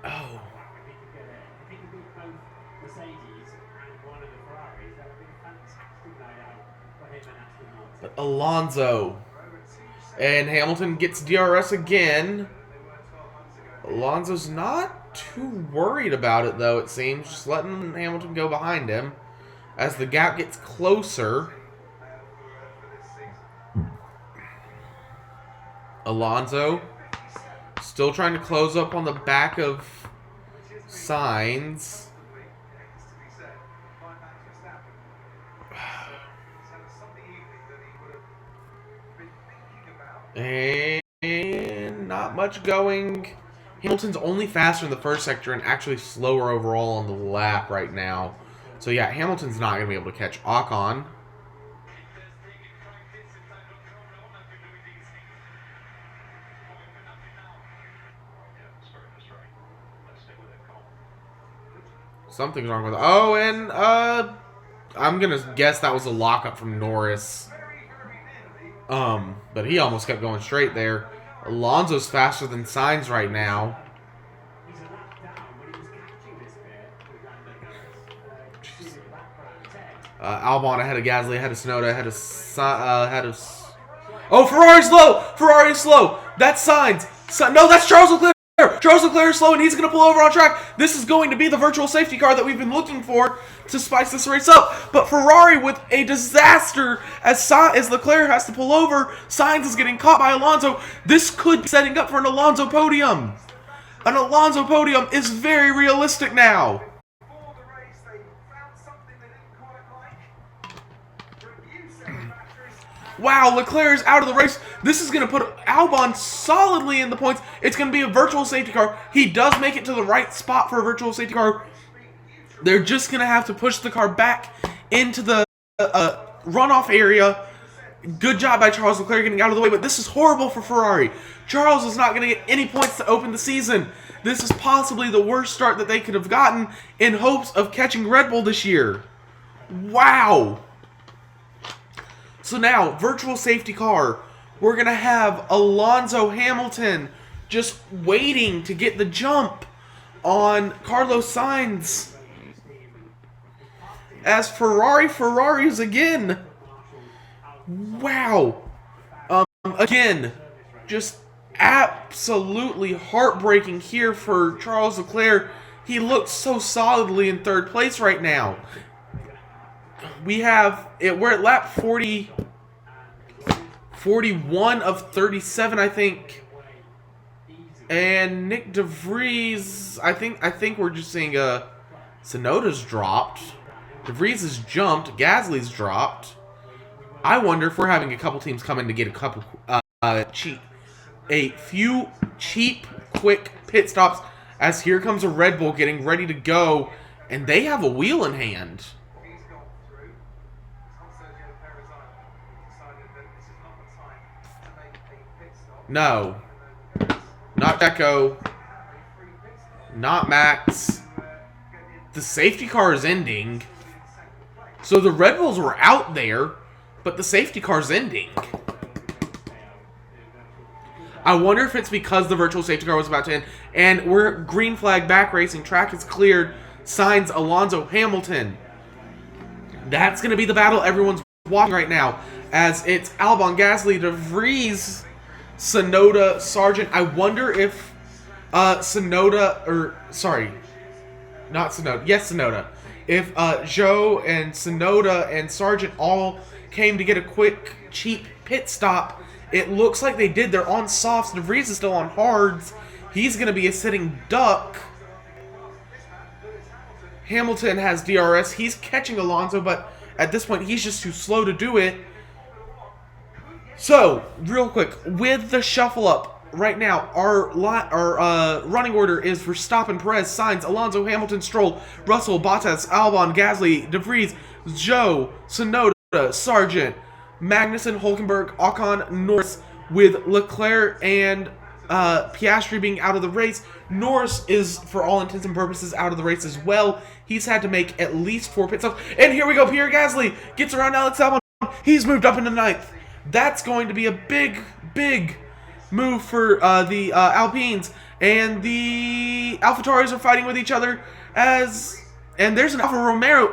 Oh. But Alonso. And Hamilton gets DRS again. Alonso's not too worried about it, though, it seems. Just letting Hamilton go behind him as the gap gets closer. Alonso still trying to close up on the back of Sainz. And not much going. Hamilton's only faster in the first sector and actually slower overall on the lap right now. So yeah, Hamilton's not going to be able to catch Ocon. Something's wrong with it. Oh, and I'm going to guess that was a lockup from Norris. But he almost kept going straight there. Alonso's faster than Sainz right now. Albon ahead of Gasly, ahead of Tsunoda, ahead of... Oh, Ferrari's slow! Ferrari's slow! That's Sainz! No, that's Charles Leclerc! Charles Leclerc is slow and he's going to pull over on track. This is going to be the virtual safety car that we've been looking for to spice this race up. But Ferrari with a disaster as Leclerc has to pull over. Sainz is getting caught by Alonso. This could be setting up for an Alonso podium. An Alonso podium is very realistic now. Wow, Leclerc is out of the race. This is going to put Albon solidly in the points. It's going to be a virtual safety car. He does make it to the right spot for a virtual safety car. They're just going to have to push the car back into the runoff area. Good job by Charles Leclerc getting out of the way, but this is horrible for Ferrari. Charles is not going to get any points to open the season. This is possibly the worst start that they could have gotten in hopes of catching Red Bull this year. Wow. So now, virtual safety car. We're going to have Alonso Hamilton just waiting to get the jump on Carlos Sainz. As Ferraris again. Wow. Again, just absolutely heartbreaking here for Charles Leclerc. He looks so solidly in third place right now. We're at lap 41 of 37, I think. And Nick De Vries, I think we're just seeing Tsunoda's dropped. De Vries has jumped. Gasly's dropped. I wonder if we're having a couple teams come in to get a few cheap, quick pit stops. As here comes a Red Bull getting ready to go, and they have a wheel in hand. No, not Deco, not Max. The safety car is ending, so the Red Bulls were out there. But the safety car's ending. I wonder if it's because the virtual safety car was about to end. And we're green flag back racing. Track is cleared. Signs Alonso Hamilton. That's going to be the battle everyone's watching right now. As it's Albon, Gasly, De Vries, Tsunoda, Sargent. I wonder if Tsunoda. If Zhou and Tsunoda and Sargent all came to get a quick, cheap pit stop. It looks like they did. They're on softs. De Vries is still on hards. He's going to be a sitting duck. Hamilton has DRS. He's catching Alonso, but at this point, he's just too slow to do it. So, real quick, with the shuffle up right now, our running order is Verstappen, Perez, Sainz, Alonso, Hamilton, Stroll, Russell, Bottas, Albon, Gasly, De Vries, Zhou, Tsunoda, Sargent, Magnussen, Hulkenberg, Ocon, Norris, with Leclerc and Piastri being out of the race. Norris is, for all intents and purposes, out of the race as well. He's had to make at least 4 pit stops. And here we go, Pierre Gasly gets around Alex Albon. He's moved up into 9th. That's going to be a big, big move for the Alpines. And the AlphaTauris are fighting with each other and there's an Alfa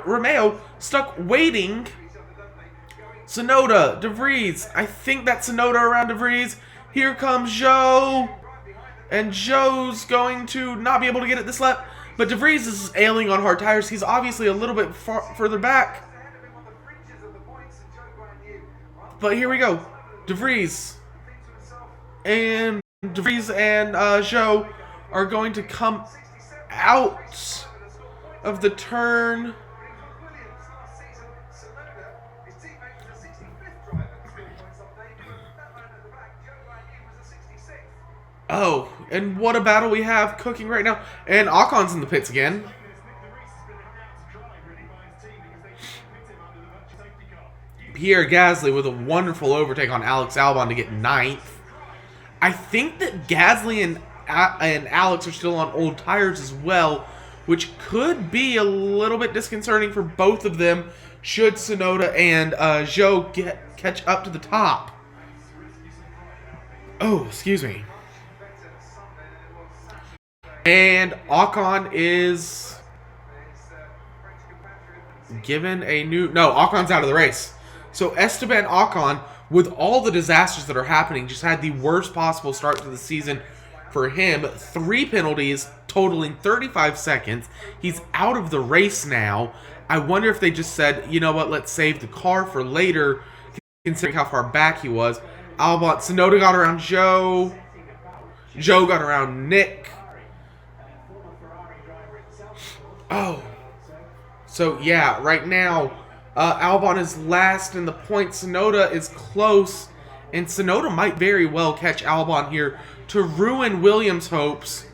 Romeo stuck waiting. Tsunoda, De Vries. I think that's Tsunoda around De Vries. Here comes Zhou. And Zhou's going to not be able to get it this lap. But De Vries is ailing on hard tires. He's obviously a little bit further back. But here we go. De Vries and Zhou are going to come out of the turn. Oh, and what a battle we have cooking right now. And Ocon's in the pits again. Pierre Gasly with a wonderful overtake on Alex Albon to get 9th. I think that Gasly and Alex are still on old tires as well, which could be a little bit disconcerting for both of them should Tsunoda and Zhou catch up to the top. Oh, excuse me. And Ocon is given a new... No, Ocon's out of the race. So Esteban Ocon, with all the disasters that are happening, just had the worst possible start to the season for him. 3 penalties, totaling 35 seconds. He's out of the race now. I wonder if they just said, you know what, let's save the car for later, considering how far back he was. Albon, Tsunoda got around Zhou. Zhou got around Nick. Oh. So, yeah, right now, Albon is last in the points. Tsunoda is close. And Tsunoda might very well catch Albon here to ruin Williams' hopes.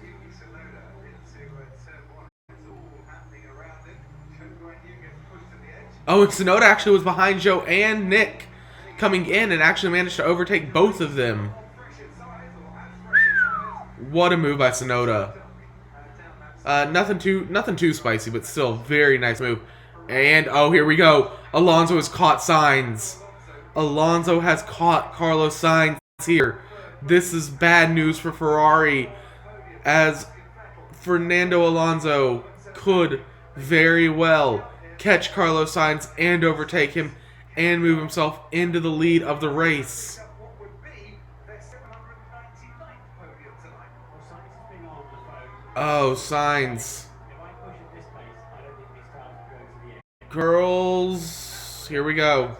Oh, and Tsunoda actually was behind Zhou and Nick coming in and actually managed to overtake both of them. What a move by Sonoda. Nothing too spicy, but still very nice move. And oh, here we go. Alonso has caught Sainz. Alonso has caught Carlos Sainz here. This is bad news for Ferrari, as Fernando Alonso could very well catch Carlos Sainz and overtake him and move himself into the lead of the race. Oh, Sainz. Girls, here we go.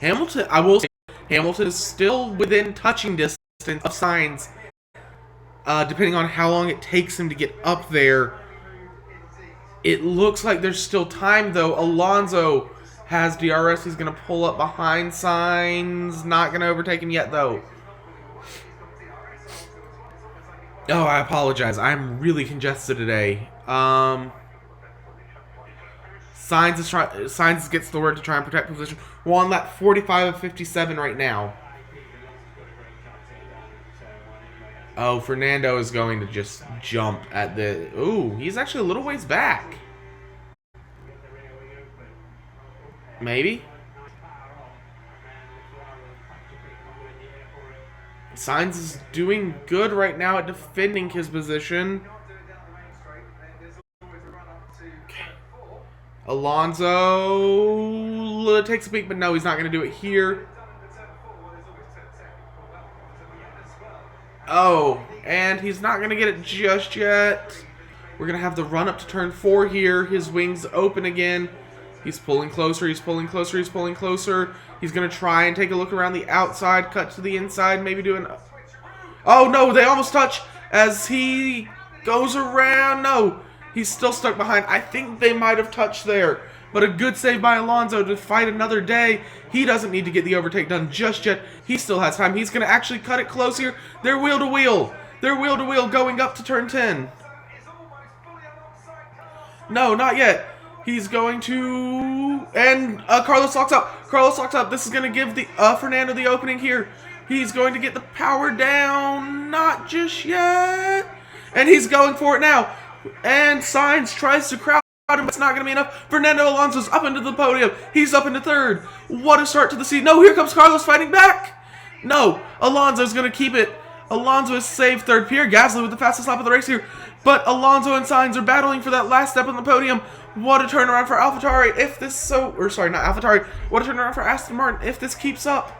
Hamilton, I will say, Hamilton is still within touching distance of Sainz. Depending on how long it takes him to get up there. It looks like there's still time, though. Alonso has DRS. He's going to pull up behind Sainz. Not going to overtake him yet, though. Oh, I apologize. I'm really congested today. Sainz gets the word to try and protect position. We're on that 45 of 57 right now. Oh, Fernando is going to just jump at the... Ooh, he's actually a little ways back. Maybe? Sainz is doing good right now at defending his position. Alonso takes a peek, but no, he's not going to do it here. Oh, and he's not going to get it just yet. We're going to have the run up to turn 4 here. His wings open again. He's pulling closer, he's pulling closer, he's pulling closer. He's going to try and take a look around the outside, cut to the inside, maybe do an... Oh, no, they almost touch as he goes around. No, he's still stuck behind. I think they might have touched there. But a good save by Alonso to fight another day. He doesn't need to get the overtake done just yet. He still has time. He's going to actually cut it close here. They're wheel to wheel. They're wheel to wheel going up to turn 10. No, not yet. He's going to... And Carlos locks up. Carlos locks up. This is going to give the Fernando the opening here. He's going to get the power down. Not just yet. And he's going for it now. And Sainz tries to crowd him, but it's not going to be enough. Fernando Alonso's up into the podium. He's up into third. What a start to the season. No, here comes Carlos fighting back. No, Alonso's going to keep it. Alonso has saved third. Pierre Gasly with the fastest lap of the race here. But Alonso and Sainz are battling for that last step on the podium. What a turnaround for AlphaTauri if this so... Or sorry, not AlphaTauri. What a turnaround for Aston Martin if this keeps up.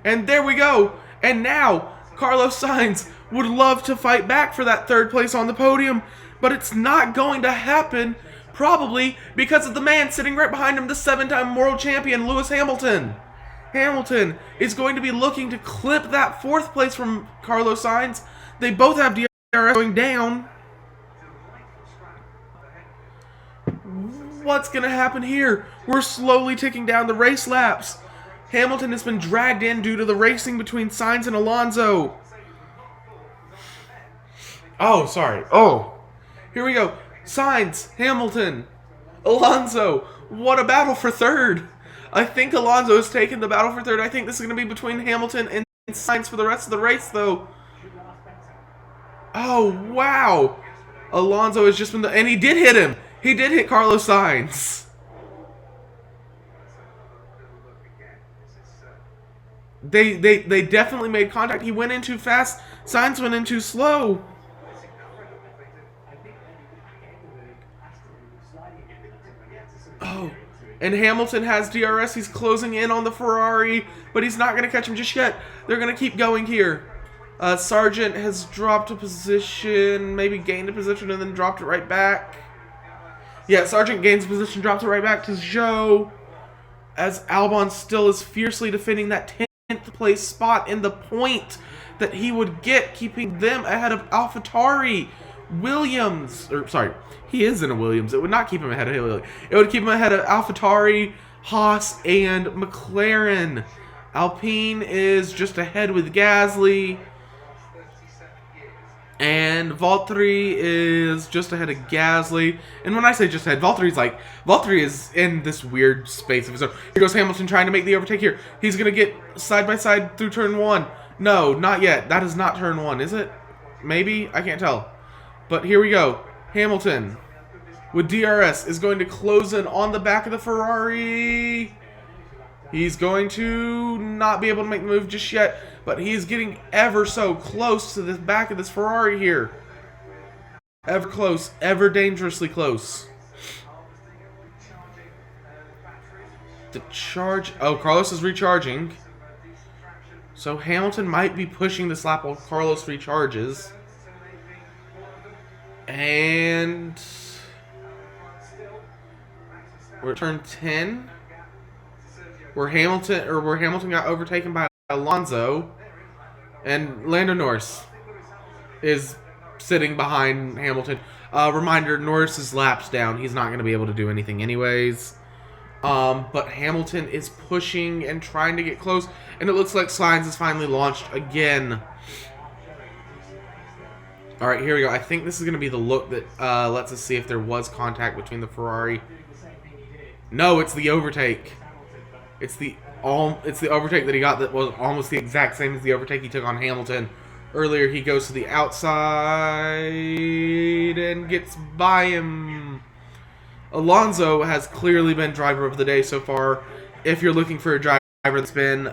And there we go. And now, Carlos Sainz would love to fight back for that third place on the podium. But it's not going to happen, probably because of the man sitting right behind him, the 7-time world champion, Lewis Hamilton. Hamilton is going to be looking to clip that 4th place from Carlos Sainz. They both have DRS going down. What's going to happen here? We're slowly ticking down the race laps. Hamilton has been dragged in due to the racing between Sainz and Alonso. Oh, sorry. Oh, here we go. Sainz, Hamilton, Alonso. What a battle for third. I think Alonso has taken the battle for third. I think this is going to be between Hamilton and Sainz for the rest of the race, though. Oh, wow. Alonso has just been and he did hit him. He did hit Carlos Sainz. They definitely made contact. He went in too fast. Sainz went in too slow. Oh, and Hamilton has DRS. He's closing in on the Ferrari, but he's not going to catch him just yet. They're going to keep going here. Sargent has dropped a position, maybe gained a position, and then dropped it right back. Yeah, Sargent gains a position, drops it right back to Zhou, as Albon still is fiercely defending that 10th place spot in the point that he would get, keeping them ahead of AlphaTauri. Williams, or sorry, he is in a Williams. It would not keep him ahead of Williams. It would keep him ahead of AlphaTauri, Haas, and McLaren. Alpine is just ahead with Gasly. And Valtteri is just ahead of Gasly. And when I say just ahead, Valtteri is in this weird space of his own. Here goes Hamilton trying to make the overtake here. He's going to get side by side through turn 1. No, not yet. That is not turn 1, is it? Maybe? I can't tell. But here we go. Hamilton with DRS is going to close in on the back of the Ferrari. He's going to not be able to make the move just yet, but he's getting ever so close to the back of this Ferrari here. Ever close, ever dangerously close. The charge... Oh, Carlos is recharging. So Hamilton might be pushing this lap while Carlos recharges. And... we're at turn 10. Where Hamilton got overtaken by Alonso, and Lando Norris is sitting behind Hamilton. Reminder: Norris is laps down. He's not going to be able to do anything anyways. But Hamilton is pushing and trying to get close, and it looks like Sainz is finally launched again. All right, here we go. I think this is going to be the look that lets us see if there was contact between the Ferrari. No, it's the overtake. It's the overtake that he got that was almost the exact same as the overtake he took on Hamilton earlier. He goes to the outside and gets by him. Alonso has clearly been driver of the day so far. If you're looking for a driver that's been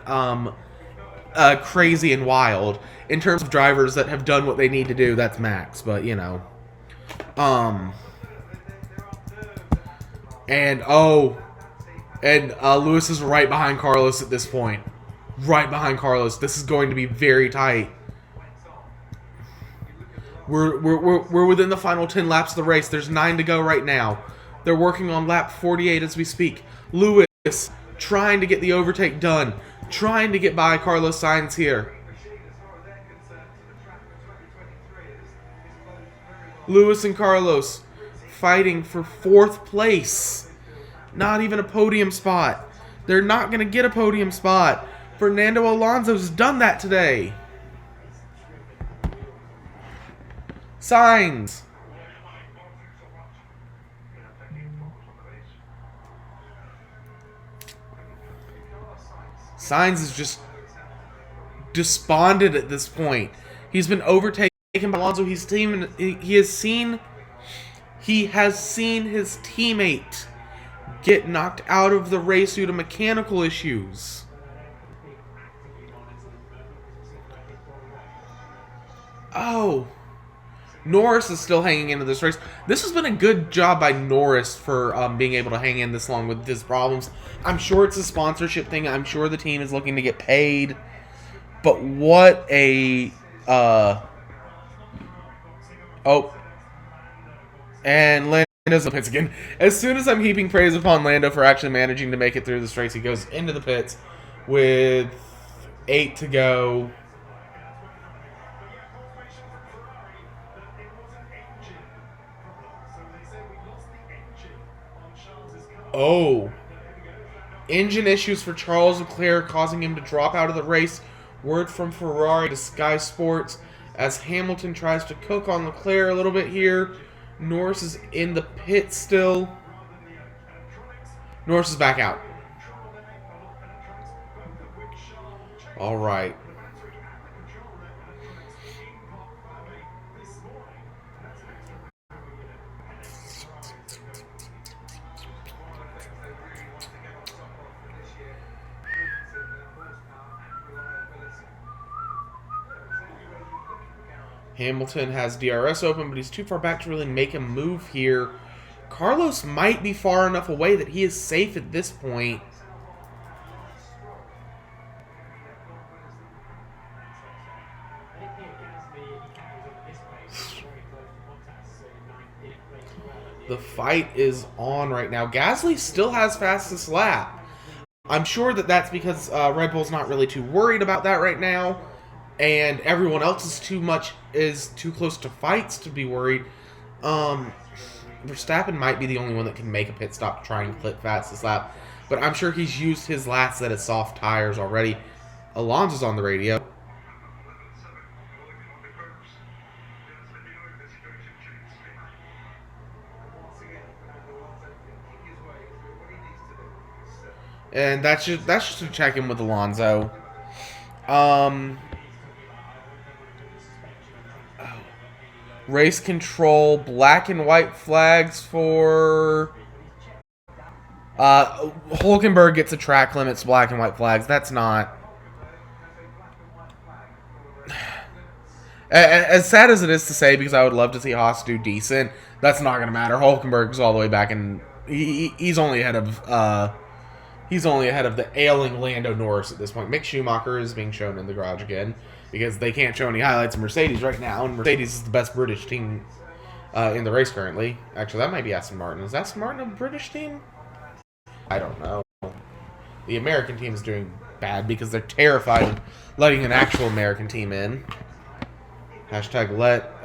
crazy and wild in terms of drivers that have done what they need to do, that's Max. But you know, And Lewis is right behind Carlos at this point. Right behind Carlos. This is going to be very tight. We're within the final 10 laps of the race. There's 9 to go right now. They're working on lap 48 as we speak. Lewis trying to get the overtake done. Trying to get by Carlos Sainz here. Lewis and Carlos fighting for 4th place. Not even a podium spot. They're not going to get a podium spot. Fernando Alonso's done that today. Sainz. Sainz is just despondent at this point. He's been overtaken by Alonso. He has seen his teammate get knocked out of the race due to mechanical issues. Oh. Norris is still hanging into this race. This has been a good job by Norris for being able to hang in this long with his problems. I'm sure it's a sponsorship thing. I'm sure the team is looking to get paid. But what a... And Lando's in the pits again. As soon as I'm heaping praise upon Lando for actually managing to make it through this race, he goes into the pits with 8 to go. Oh. Engine issues for Charles Leclerc causing him to drop out of the race. Word from Ferrari to Sky Sports as Hamilton tries to cook on Leclerc a little bit here. Norris is in the pit still. Norris is back out. All right. Hamilton has DRS open, but he's too far back to really make a move here. Carlos might be far enough away that he is safe at this point. The fight is on right now. Gasly still has fastest lap. I'm sure that that's because Red Bull's not really too worried about that right now. And everyone else is too close to fights to be worried. Verstappen might be the only one that can make a pit stop to try and clip fastest lap. But I'm sure he's used his last set of soft tires already. Alonso's on the radio. And that's just to check in with Alonso. Um, Race control, black and white flags for Hulkenberg gets a track limits, black and white flags. That's not as sad as it is to say, because I would love to see Haas do decent. That's not going to matter. Hulkenberg's all the way back, and he's only ahead of the ailing Lando Norris at this point. Mick Schumacher is being shown in the garage again because they can't show any highlights of Mercedes right now, and Mercedes is the best British team in the race currently. Actually, that might be Aston Martin. Is Aston Martin a British team? I don't know. The American team is doing bad because they're terrified of letting an actual American team in. Hashtag let.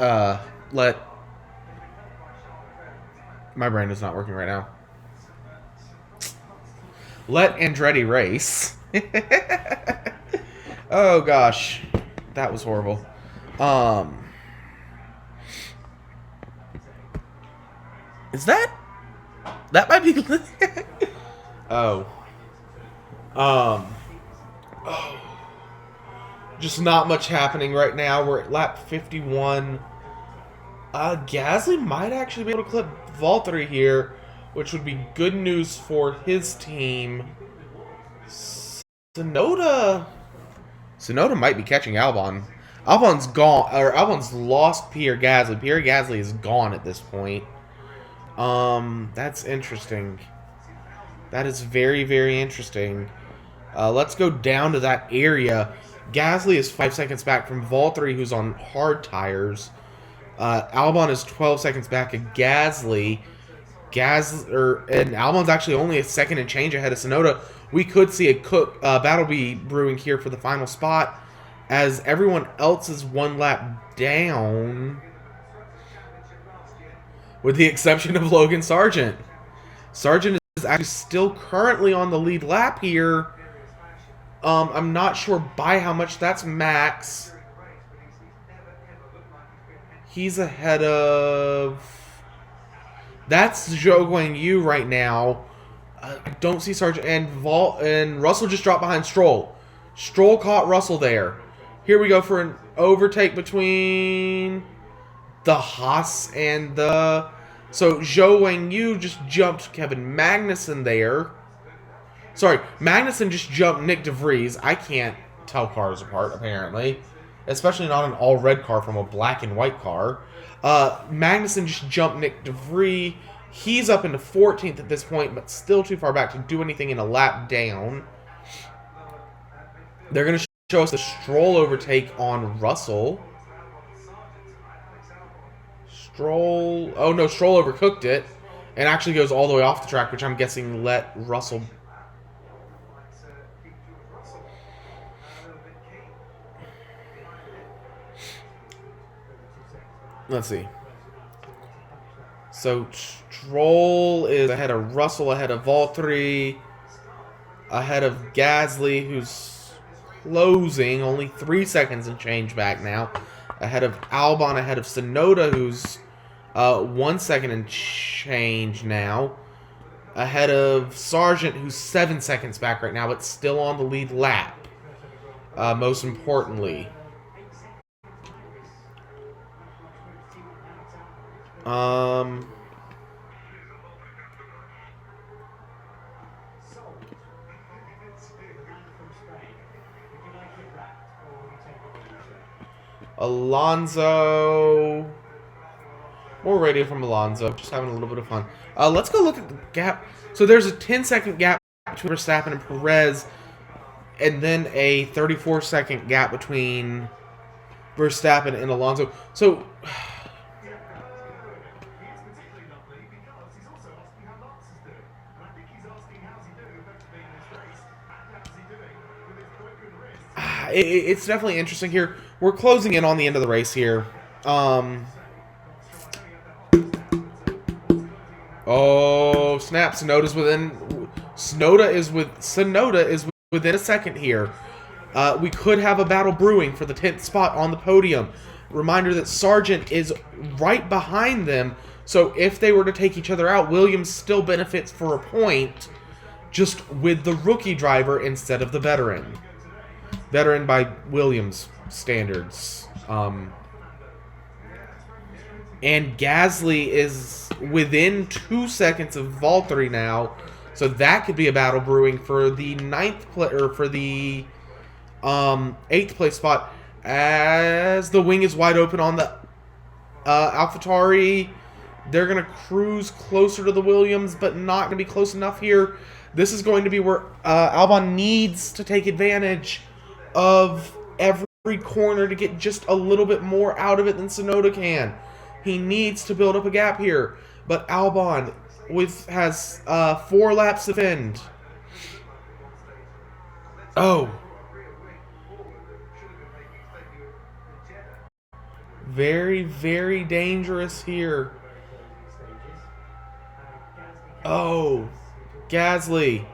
My brain is not working right now. Let Andretti race. Oh gosh, that was horrible. Is that might be? Oh. Oh. Just not much happening right now. We're at lap 51. Gasly might actually be able to clip Valtteri here, which would be good news for his team. Tsunoda might be catching Albon. Albon's gone, or Albon's lost Pierre Gasly. Pierre Gasly is gone at this point. That's interesting. That is very, very interesting. Let's go down to that area. Gasly is 5 seconds back from Valtteri, who's on hard tires. Albon is 12 seconds back at Gasly. And Albon's actually only a second and change ahead of Tsunoda. We could see a battle be brewing here for the final spot, as everyone else is one lap down, with the exception of Logan Sargent. Sargent is actually still currently on the lead lap here. I'm not sure by how much. That's Max. He's ahead of... That's Zhou Guanyu right now. I don't see Sargent. And Russell just dropped behind Stroll. Stroll caught Russell there. Here we go for an overtake between the Haas and the... So Zhou Guanyu just jumped Kevin Magnussen there. Sorry, Magnussen just jumped Nick DeVries. I can't tell cars apart, apparently. Especially not an all-red car from a black and white car. Magnussen just jumped Nick DeVries. He's up into 14th at this point, but still too far back to do anything in a lap down. They're going to show us the Stroll overtake on Russell. Stroll overcooked it and actually goes all the way off the track, which I'm guessing let Russell... Let's see. So Stroll is ahead of Russell, ahead of Valtteri, ahead of Gasly, who's closing, only 3 seconds and change back now. Ahead of Albon, ahead of Tsunoda, who's 1 second and change now. Ahead of Sargent, who's 7 seconds back right now, but still on the lead lap. Most importantly. Alonso. More radio from Alonso. Just having a little bit of fun. Let's go look at the gap. So there's a 10-second gap between Verstappen and Perez, and then a 34-second gap between Verstappen and Alonso. So... It's definitely interesting here. We're closing in on the end of the race here. Oh snap! Tsunoda is within a second here. We could have a battle brewing for the 10th spot on the podium. Reminder that Sargent is right behind them. So if they were to take each other out, Williams still benefits for a point, just with the rookie driver instead of the veteran. Veteran by Williams standards. And Gasly is within 2 seconds of Valtteri now, so that could be a battle brewing for the eighth place spot. As the wing is wide open on the AlphaTauri, they're gonna cruise closer to the Williams, but not gonna be close enough here. This is going to be where Albon needs to take advantage of every corner to get just a little bit more out of it than Tsunoda can. He needs to build up a gap here, but Albon has 4 laps to defend. Oh. Very, very dangerous here. Oh. Gasly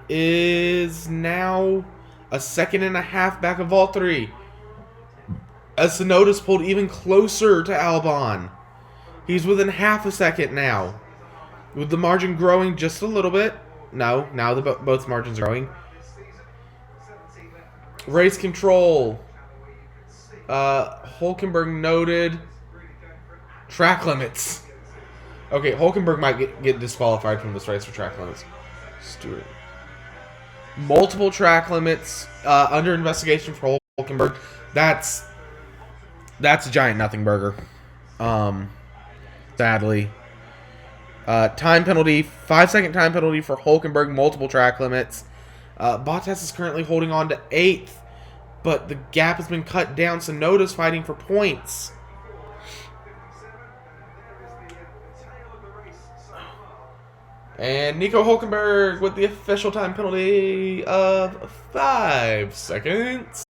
is now a 1.5 seconds back of Valtteri. As Tsunoda's pulled even closer to Albon. He's within 0.5 seconds now. With the margin growing just a little bit. No, now both margins are growing. Race control. Hulkenberg noted. Track limits. Okay, Hulkenberg might get disqualified from this race for track limits. Stewart. Multiple track limits under investigation for Hulkenberg. That's a giant nothing burger. Sadly. Time penalty, 5-second time penalty for Hulkenberg, multiple track limits. Bottas is currently holding on to 8th, but the gap has been cut down. Tsunoda's fighting for points. And Nico Hulkenberg with the official time penalty of 5 seconds.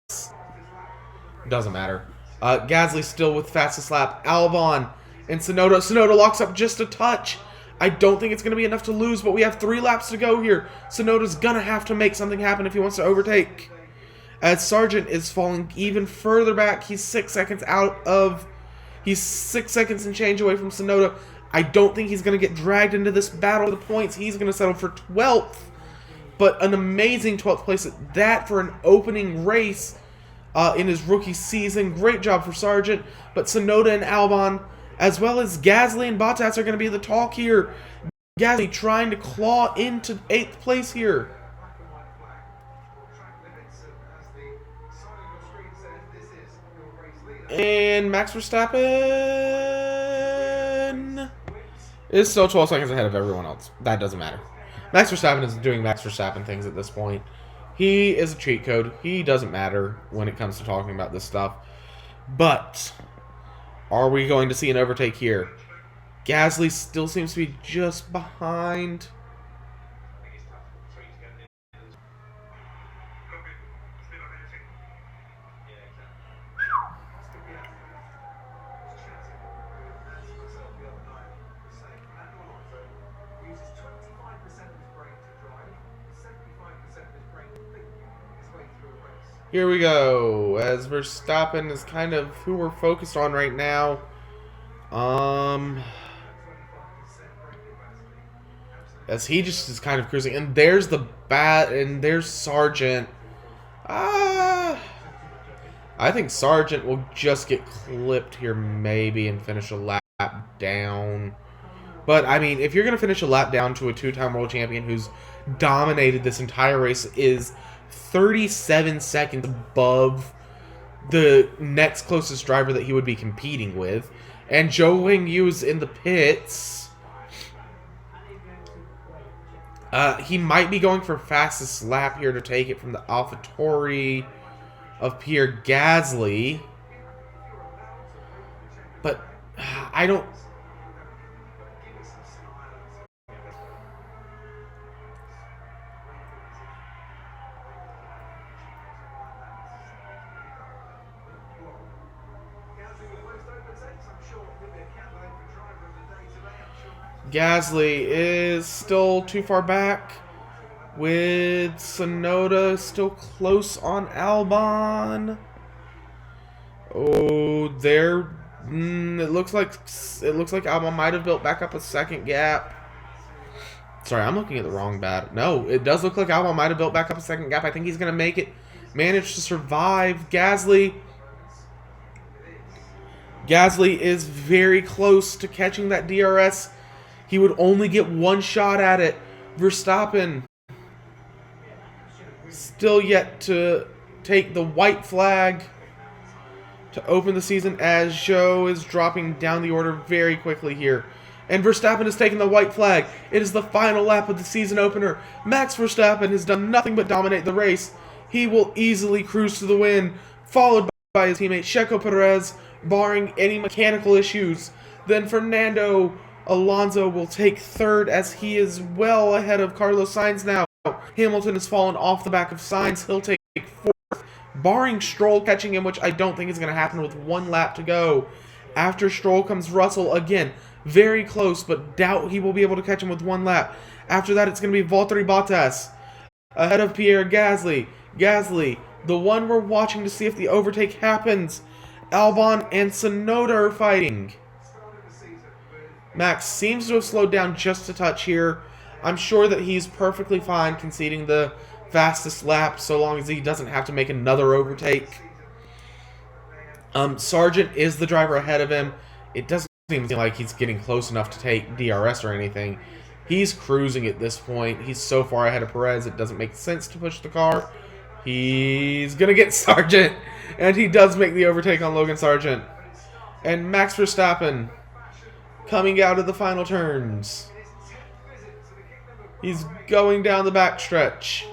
Doesn't matter. Gasly still with fastest lap. Albon and Tsunoda. Tsunoda locks up just a touch. I don't think it's going to be enough to lose, but we have 3 laps to go here. Tsunoda's going to have to make something happen if he wants to overtake. As Sargent is falling even further back. He's 6 seconds He's 6 seconds and change away from Tsunoda. I don't think he's going to get dragged into this battle for the points. He's going to settle for 12th. But an amazing 12th place at that for an opening race in his rookie season. Great job for Sargent. But Tsunoda and Albon, as well as Gasly and Bottas, are going to be the talk here. Gasly trying to claw into 8th place here. And Max Verstappen is still 12 seconds ahead of everyone else. That doesn't matter. Max Verstappen is doing Max Verstappen things at this point. He is a cheat code. He doesn't matter when it comes to talking about this stuff. But are we going to see an overtake here? Gasly still seems to be just behind. Here we go, as Verstappen is kind of who we're focused on right now. As he just is kind of cruising. And there's there's Sargent. I think Sargent will just get clipped here maybe and finish a lap down. But, I mean, if you're going to finish a lap down to a 2-time world champion who's dominated this entire race, is 37 seconds above the next closest driver that he would be competing with. And Zhou Wing is in the pits. He might be going for fastest lap here to take it from the AlphaTauri of Pierre Gasly. But I don't... Gasly is still too far back, with Tsunoda still close on Albon. Oh, there. It looks like Albon might have built back up a second gap. Sorry, I'm looking at the wrong bat. No, it does look like Albon might have built back up a second gap. I think he's going to make it. Manage to survive. Gasly is very close to catching that DRS. He would only get one shot at it. Verstappen still yet to take the white flag to open the season, as Zhou is dropping down the order very quickly here. And Verstappen has taken the white flag. It is the final lap of the season opener. Max Verstappen has done nothing but dominate the race. He will easily cruise to the win, followed by his teammate Checo Perez, barring any mechanical issues. Then Fernando Alonso will take third, as he is well ahead of Carlos Sainz now. Hamilton has fallen off the back of Sainz. He'll take fourth, barring Stroll catching him, which I don't think is going to happen with one lap to go. After Stroll comes Russell again. Very close, but doubt he will be able to catch him with one lap. After that, it's going to be Valtteri Bottas ahead of Pierre Gasly. Gasly, the one we're watching to see if the overtake happens. Albon and Tsunoda are fighting. Max seems to have slowed down just a touch here. I'm sure that he's perfectly fine conceding the fastest lap so long as he doesn't have to make another overtake. Sargent is the driver ahead of him. It doesn't seem like he's getting close enough to take DRS or anything. He's cruising at this point. He's so far ahead of Perez, it doesn't make sense to push the car. He's going to get Sargent, and he does make the overtake on Logan Sargent. And Max Verstappen coming out of the final turns. He's going down the backstretch.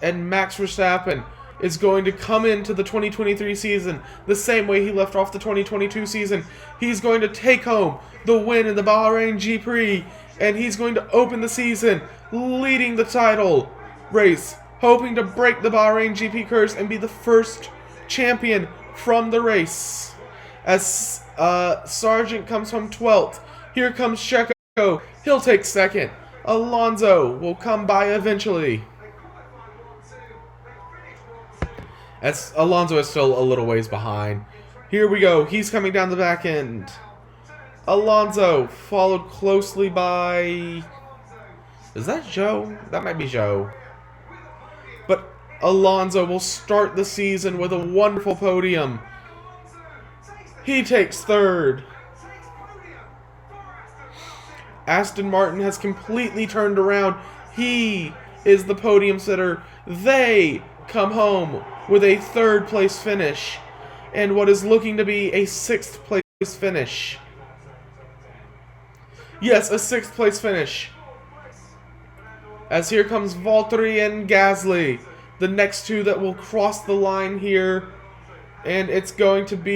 And Max Verstappen is going to come into the 2023 season the same way he left off the 2022 season. He's going to take home the win in the Bahrain GP, and he's going to open the season leading the title race, hoping to break the Bahrain GP curse and be the first champion from the race. As Sargent comes home 12th. Here comes Checo. He'll take second. Alonso will come by eventually. As Alonso is still a little ways behind. Here we go. He's coming down the back end. Alonso followed closely by... Is that Zhou? That might be Zhou. But Alonso will start the season with a wonderful podium. He takes third. Aston Martin has completely turned around. He is the podium sitter. They come home with a third place finish and what is looking to be a sixth place finish. Yes, a sixth place finish. As here comes Valtteri and Gasly, the next two that will cross the line here. And it's going to be...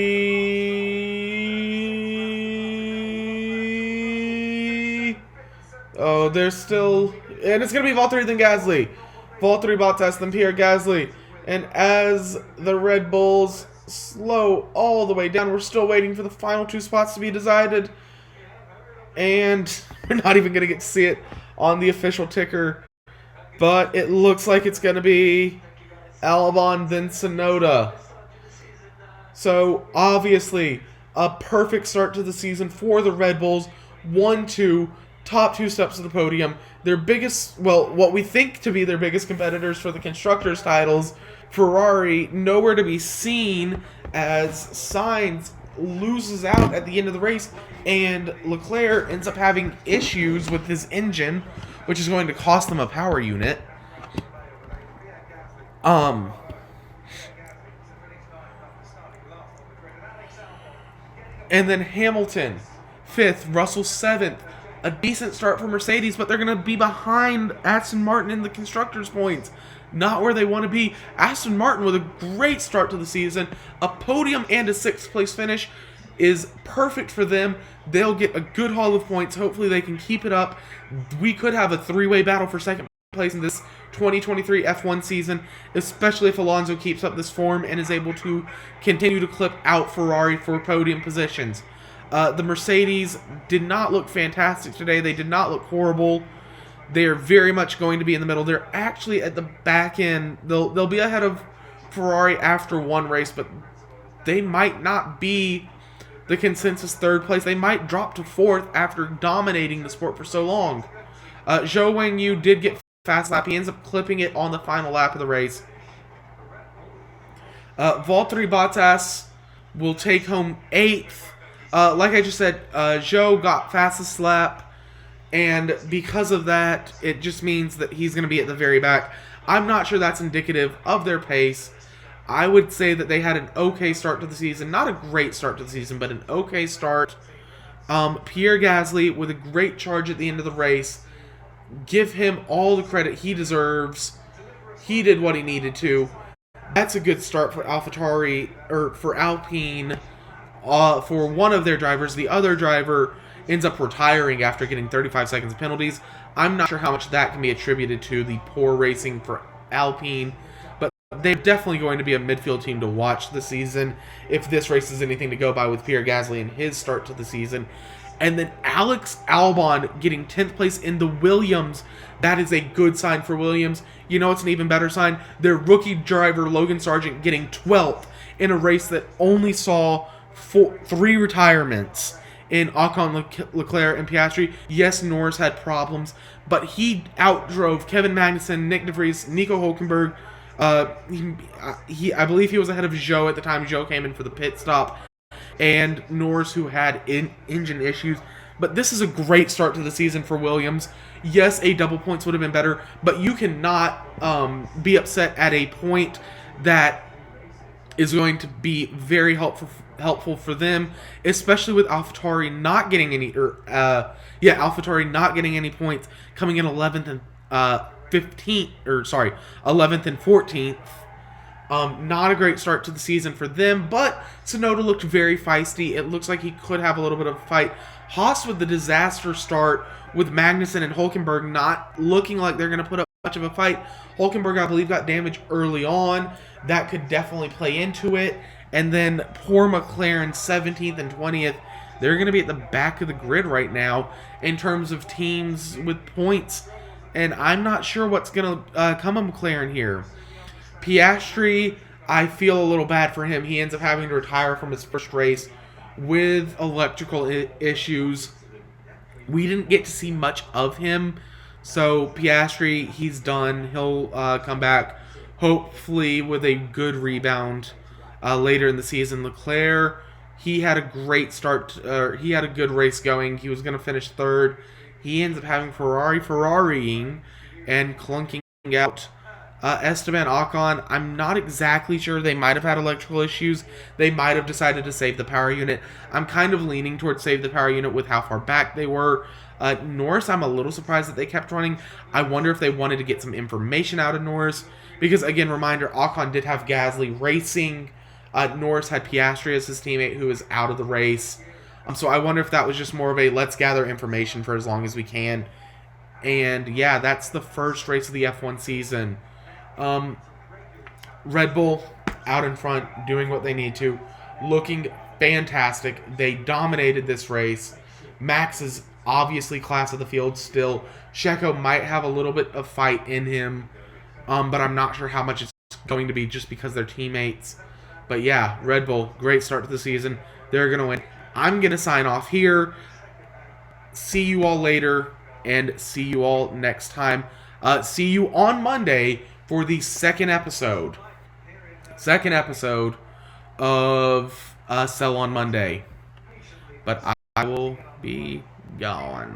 Oh, there's still... And it's going to be Valtteri then Gasly. Valtteri Bottas then Pierre Gasly. And as the Red Bulls slow all the way down, we're still waiting for the final two spots to be decided. And we're not even going to get to see it on the official ticker. But it looks like it's going to be Albon then Tsunoda. So, obviously, a perfect start to the season for the Red Bulls. 1-2, top two steps to the podium. Their biggest, well, what we think to be their biggest competitors for the Constructors' titles, Ferrari, nowhere to be seen as Sainz loses out at the end of the race, and Leclerc ends up having issues with his engine, which is going to cost them a power unit. And then Hamilton, 5th, Russell 7th. A decent start for Mercedes, but they're going to be behind Aston Martin in the Constructors' points. Not where they want to be. Aston Martin with a great start to the season. A podium and a 6th place finish is perfect for them. They'll get a good haul of points. Hopefully they can keep it up. We could have a three-way battle for second place in this 2023 F1 season, especially if Alonso keeps up this form and is able to continue to clip out Ferrari for podium positions. The Mercedes did not look fantastic today. They did not look horrible. They are very much going to be in the middle. They're actually at the back end. They'll be ahead of Ferrari after one race, but they might not be the consensus third place. They might drop to fourth after dominating the sport for so long. Zhou Wengyu did get fast lap. He ends up clipping it on the final lap of the race. Valtteri Bottas will take home 8th. Like I just said, Zhou got fastest lap, and because of that, it just means that he's going to be at the very back. I'm not sure that's indicative of their pace. I would say that they had an okay start to the season. Not a great start to the season, but an okay start. Pierre Gasly with a great charge at the end of the race. Give him all the credit he deserves. He did what he needed to. That's a good start for AlphaTauri, or for Alpine, for one of their drivers. The other driver ends up retiring after getting 35 seconds of penalties. I'm not sure how much that can be attributed to the poor racing for Alpine, but they're definitely going to be a midfield team to watch this season if this race is anything to go by with Pierre Gasly and his start to the season. And then Alex Albon getting 10th place in the Williams. That is a good sign for Williams. You know it's an even better sign? Their rookie driver, Logan Sargent, getting 12th in a race that only saw 3 retirements in Ocon, Leclerc, and Piastri. Yes, Norris had problems, but he outdrove Kevin Magnussen, Nick DeVries, Nico Hulkenberg. I believe he was ahead of Zhou at the time Zhou came in for the pit stop, and Norris, who had engine issues. But this is a great start to the season for Williams. Yes, a double points would have been better, but you cannot be upset at a point that is going to be very helpful for them, especially with AlphaTauri not getting any, AlphaTauri not getting any points, coming in 11th and 11th and 14th. Not a great start to the season for them, but Tsunoda looked very feisty. It looks like he could have a little bit of a fight. Haas with the disaster start, with Magnussen and Hulkenberg not looking like they're going to put up much of a fight. Hulkenberg, I believe, got damaged early on. That could definitely play into it. And then poor McLaren, 17th and 20th. They're going to be at the back of the grid right now in terms of teams with points. And I'm not sure what's going to come of McLaren here. Piastri, I feel a little bad for him. He ends up having to retire from his first race with electrical issues. We didn't get to see much of him. So Piastri, he's done. He'll come back hopefully with a good rebound later in the season. Leclerc, he had a great start. He had a good race going. He was going to finish third. He ends up having Ferrariing and clunking out. Esteban Ocon, I'm not exactly sure. They might have had electrical issues. They might have decided to save the power unit. I'm kind of leaning towards save the power unit with how far back they were. Norris, I'm a little surprised that they kept running. I wonder if they wanted to get some information out of Norris. Because, again, reminder, Ocon did have Gasly racing. Norris had Piastri as his teammate who was out of the race. So I wonder if that was just more of a let's gather information for as long as we can. And, yeah, that's the first race of the F1 season. Red Bull out in front, doing what they need to, looking fantastic. They dominated this race. Max is obviously class of the field still. Checo might have a little bit of fight in him, but I'm not sure how much it's going to be just because they're teammates. But yeah, Red Bull, great start to the season. They're going to win. I'm going to sign off here. See you all later, and see you all next time. See you on Monday for the second episode of Sell on Monday. But I will be gone.